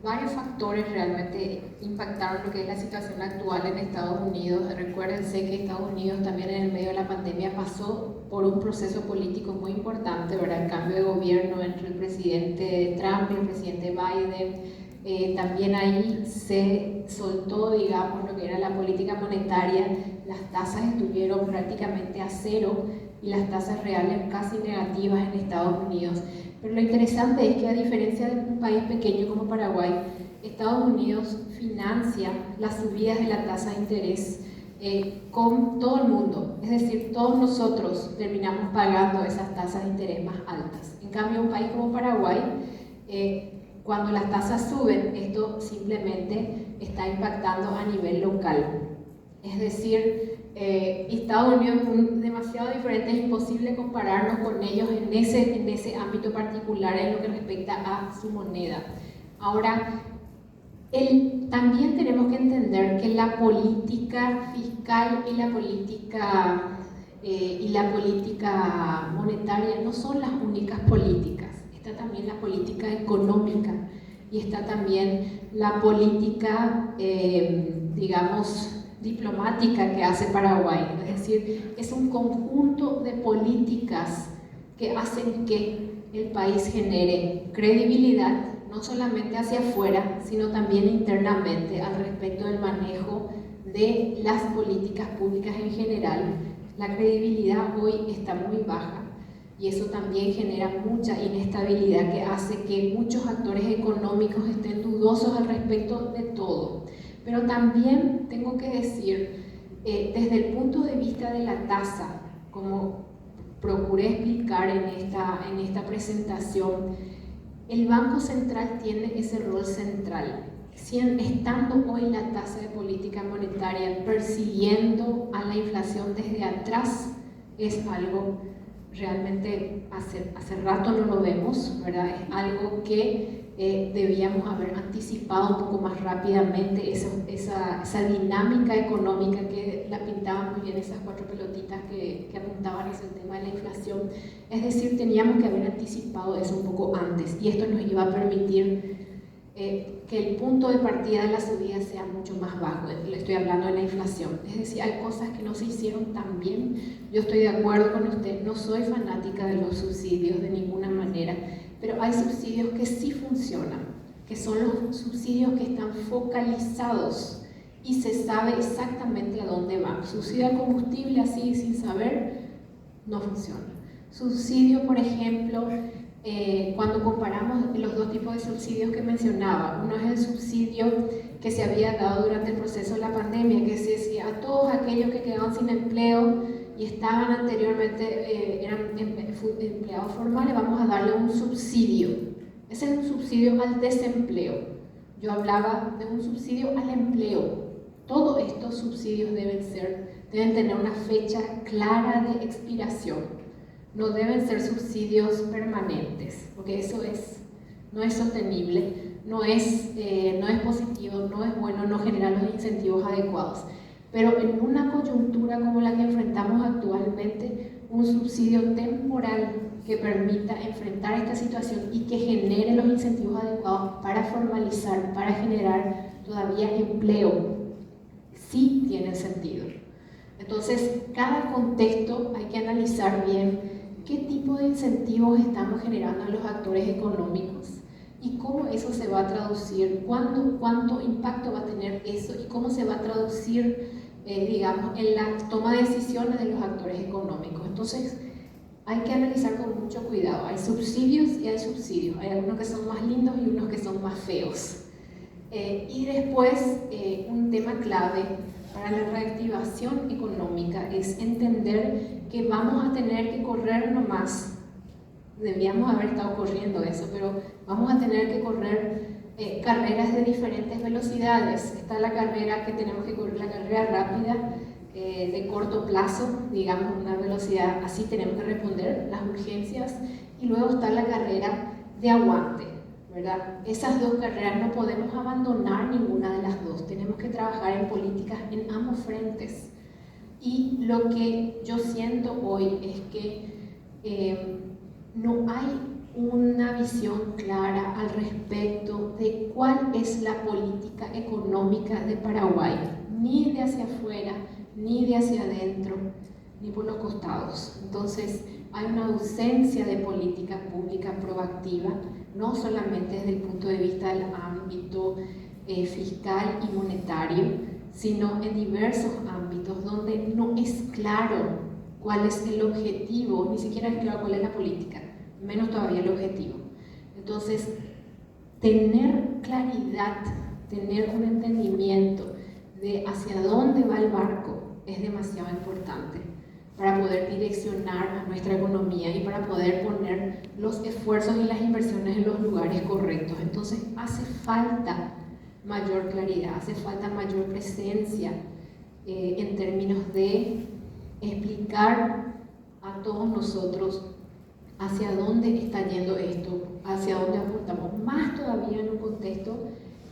Varios factores realmente impactaron lo que es la situación actual en Estados Unidos. Recuérdense que Estados Unidos también en el medio de la pandemia pasó por un proceso político muy importante, ¿verdad? El cambio de gobierno entre el presidente Trump y el presidente Biden. También ahí se soltó, digamos, lo que era la política monetaria. Las tasas estuvieron prácticamente a cero y las tasas reales casi negativas en Estados Unidos. Pero lo interesante es que, a diferencia de un país pequeño como Paraguay, Estados Unidos financia las subidas de la tasa de interés con todo el mundo. Es decir, todos nosotros terminamos pagando esas tasas de interés más altas. En cambio, un país como Paraguay, cuando las tasas suben, esto simplemente está impactando a nivel local. Es decir, Estados Unidos es demasiado diferente, es imposible compararnos con ellos en ese ámbito particular en lo que respecta a su moneda. Ahora, también tenemos que entender que la política fiscal y la política monetaria no son las únicas políticas. Está también la política económica y está también la política, digamos, diplomática que hace Paraguay. Es decir, es un conjunto de políticas que hacen que el país genere credibilidad, no solamente hacia afuera, sino también internamente al respecto del manejo de las políticas públicas en general. La credibilidad hoy está muy baja y eso también genera mucha inestabilidad que hace que muchos actores económicos estén dudosos al respecto de todo. Pero también tengo que decir, desde el punto de vista de la tasa, como procuré explicar en esta presentación, el Banco Central tiene ese rol central. Estando hoy la tasa de política monetaria persiguiendo a la inflación desde atrás, es algo realmente hace rato no lo vemos, ¿verdad? Es algo que debíamos haber anticipado un poco más rápidamente esa dinámica económica que la pintaban muy bien esas 4 pelotitas que apuntaban hacia el tema de la inflación. Es decir, teníamos que haber anticipado eso un poco antes, y esto nos iba a permitir que el punto de partida de la subida sea mucho más bajo. Le estoy hablando de la inflación. Es decir, hay cosas que no se hicieron tan bien. Yo estoy de acuerdo con usted, no soy fanática de los subsidios de ninguna manera, pero hay subsidios que sí funcionan, que son los subsidios que están focalizados y se sabe exactamente a dónde van. Subsidio al combustible así sin saber no funciona. Subsidio, por ejemplo, cuando comparamos los 2 tipos de subsidios que mencionaba, uno es el subsidio que se había dado durante el proceso de la pandemia, que se decía a todos aquellos que quedaban sin empleo y estaban anteriormente, eran empleados formales, vamos a darle un subsidio. Ese es un subsidio al desempleo. Yo hablaba de un subsidio al empleo. Todos estos subsidios deben tener una fecha clara de expiración. No deben ser subsidios permanentes, porque eso no es sostenible, no es positivo, no es bueno, no genera los incentivos adecuados. Pero en una coyuntura como la que enfrentamos actualmente, un subsidio temporal que permita enfrentar esta situación y que genere los incentivos adecuados para formalizar, para generar todavía empleo, sí tiene sentido. Entonces, cada contexto hay que analizar bien qué tipo de incentivos estamos generando a los actores económicos y cómo eso se va a traducir, cuánto impacto va a tener eso y cómo se va a traducir, digamos, en la toma de decisiones de los actores económicos. Entonces, hay que analizar con mucho cuidado. Hay subsidios y hay subsidios. Hay algunos que son más lindos y unos que son más feos. Y después, un tema clave para la reactivación económica es entender que vamos a tener que correr nomás. Debíamos haber estado corriendo eso, pero vamos a tener que correr carreras de diferentes velocidades. Está la carrera que tenemos que correr, la carrera rápida, de corto plazo, digamos, una velocidad así tenemos que responder las urgencias, y luego está la carrera de aguante, ¿verdad? Esas 2 carreras no podemos abandonar ninguna de las 2, tenemos que trabajar en políticas en ambos frentes. Y lo que yo siento hoy es que no hay una visión clara al respecto de cuál es la política económica de Paraguay, ni de hacia afuera, ni de hacia adentro, ni por los costados. Entonces, hay una ausencia de política pública proactiva, no solamente desde el punto de vista del ámbito fiscal y monetario, sino en diversos ámbitos donde no es claro cuál es el objetivo, ni siquiera es claro cuál es la política, menos todavía el objetivo. Entonces, tener claridad, tener un entendimiento de hacia dónde va el barco es demasiado importante para poder direccionar a nuestra economía y para poder poner los esfuerzos y las inversiones en los lugares correctos. Entonces, hace falta mayor claridad, hace falta mayor presencia en términos de explicar a todos nosotros hacia dónde está yendo esto, hacia dónde apuntamos, más todavía en un contexto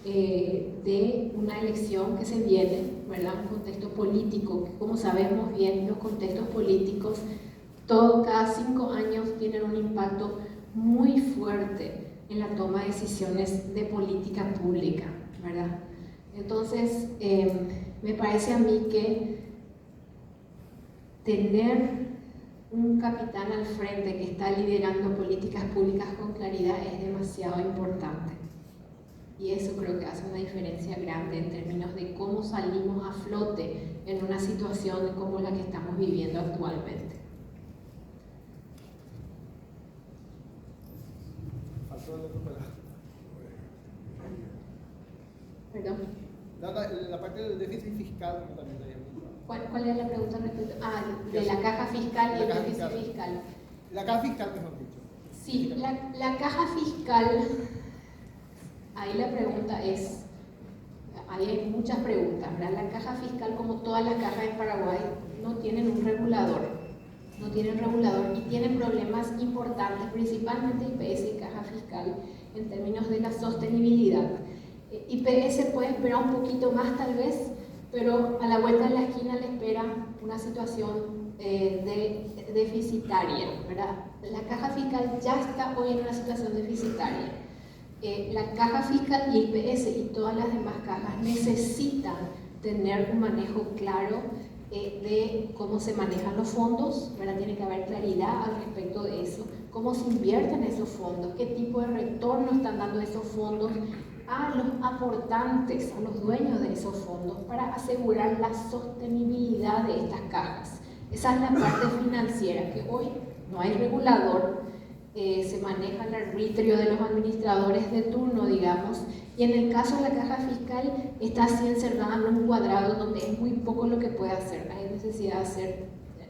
de una elección que se viene, ¿verdad? Un contexto político, que como sabemos bien, los contextos políticos, cada 5 años tienen un impacto muy fuerte en la toma de decisiones de política pública, ¿verdad? Entonces, me parece a mí que tener un capitán al frente que está liderando políticas públicas con claridad es demasiado importante. Y eso creo que hace una diferencia grande en términos de cómo salimos a flote en una situación como la que estamos viviendo actualmente. Perdón. La parte del déficit fiscal también te había preguntado. ¿Cuál es la pregunta respecto? De la caja fiscal y el déficit fiscal. La caja fiscal, mejor dicho. Sí, la caja fiscal, ahí la pregunta es, ahí hay muchas preguntas, ¿verdad? La caja fiscal, como todas las cajas en Paraguay, no tienen un regulador. No tienen regulador y tienen problemas importantes, principalmente IPS y caja fiscal, en términos de la sostenibilidad. IPS puede esperar un poquito más tal vez, pero a la vuelta de la esquina le espera una situación deficitaria, ¿verdad? La caja fiscal ya está hoy en una situación deficitaria. La caja fiscal, IPS y todas las demás cajas necesitan tener un manejo claro de cómo se manejan los fondos, ¿verdad? Tiene que haber claridad al respecto de eso, cómo se invierten esos fondos, qué tipo de retorno están dando esos fondos a los aportantes, a los dueños de esos fondos, para asegurar la sostenibilidad de estas cajas. Esa es la parte financiera, que hoy no hay regulador, se maneja el arbitrio de los administradores de turno, digamos, y en el caso de la caja fiscal está así encerrada en un cuadrado donde es muy poco lo que puede hacer. Hay necesidad de hacer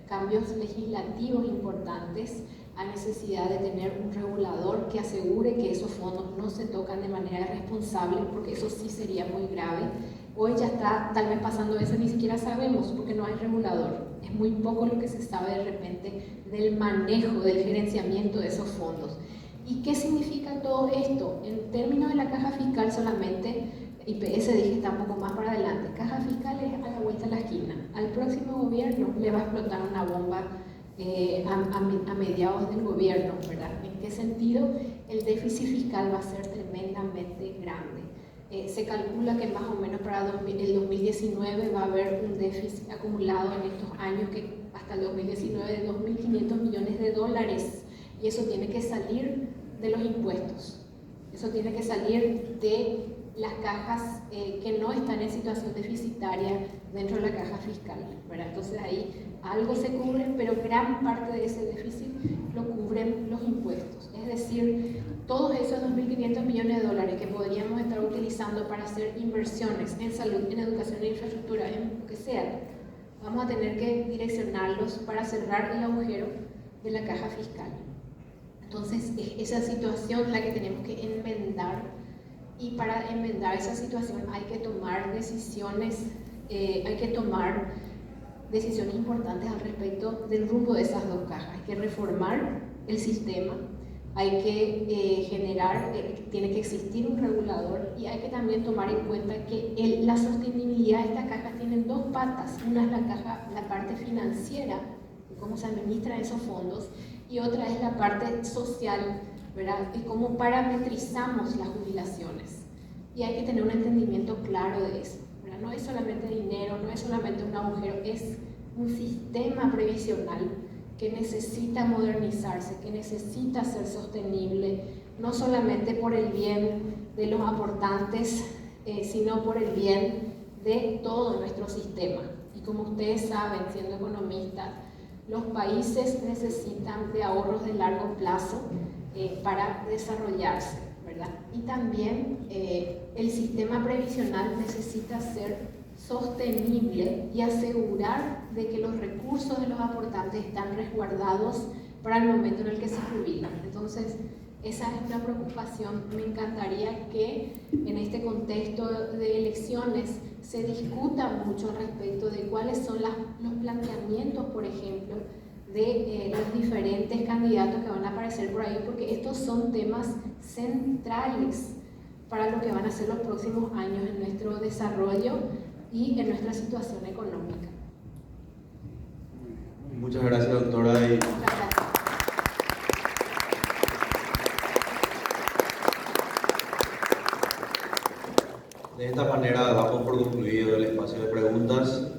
cambios legislativos importantes, hay necesidad de tener un regulador que asegure que esos fondos no se tocan de manera irresponsable, porque eso sí sería muy grave. Hoy ya está tal vez pasando eso, ni siquiera sabemos porque no hay regulador. Es muy poco lo que se sabe de repente del manejo, del gerenciamiento de esos fondos. ¿Y qué significa todo esto? En términos de la caja fiscal solamente, IPS dije está un poco más para adelante, caja fiscal es a la vuelta de la esquina. Al próximo gobierno le va a explotar una bomba a mediados del gobierno, ¿verdad? ¿En qué sentido? El déficit fiscal va a ser tremendamente grande. Se calcula que más o menos para el 2019 va a haber un déficit acumulado en estos años que hasta el 2019 de 2.500 millones de dólares, y eso tiene que salir de los impuestos, eso tiene que salir de las cajas que no están en situación deficitaria dentro de la caja fiscal, ¿verdad? Entonces ahí algo se cubre, pero gran parte de ese déficit lo cubren los impuestos. Es decir, todos esos 2.500 millones de dólares que podríamos estar utilizando para hacer inversiones en salud, en educación, en infraestructura, en lo que sea, vamos a tener que direccionarlos para cerrar el agujero de la caja fiscal. Entonces, es esa situación la que tenemos que enmendar, y para enmendar esa situación hay que tomar decisiones importantes al respecto del rumbo de esas dos cajas. Hay que reformar el sistema, hay que tiene que existir un regulador, y hay que también tomar en cuenta que la sostenibilidad de estas cajas tiene dos patas. Una es la parte financiera, de cómo se administran esos fondos, y otra es la parte social, ¿verdad? Y cómo parametrizamos las jubilaciones. Y hay que tener un entendimiento claro de eso, ¿verdad? No es solamente dinero, no es solamente un agujero, es un sistema previsional que necesita modernizarse, que necesita ser sostenible, no solamente por el bien de los aportantes, sino por el bien de todo nuestro sistema. Y como ustedes saben, siendo economistas, los países necesitan de ahorros de largo plazo para desarrollarse, ¿verdad? Y también el sistema previsional necesita ser sostenible y asegurar de que los recursos de los aportantes están resguardados para el momento en el que se jubilan. Entonces, esa es una preocupación. Me encantaría que en este contexto de elecciones se discuta mucho al respecto de cuáles son los planteamientos, por ejemplo, de los diferentes candidatos que van a aparecer por ahí, porque estos son temas centrales para lo que van a ser los próximos años en nuestro desarrollo y en nuestra situación económica. Muchas gracias, doctora. Muchas gracias. De esta manera damos por concluido el espacio de preguntas.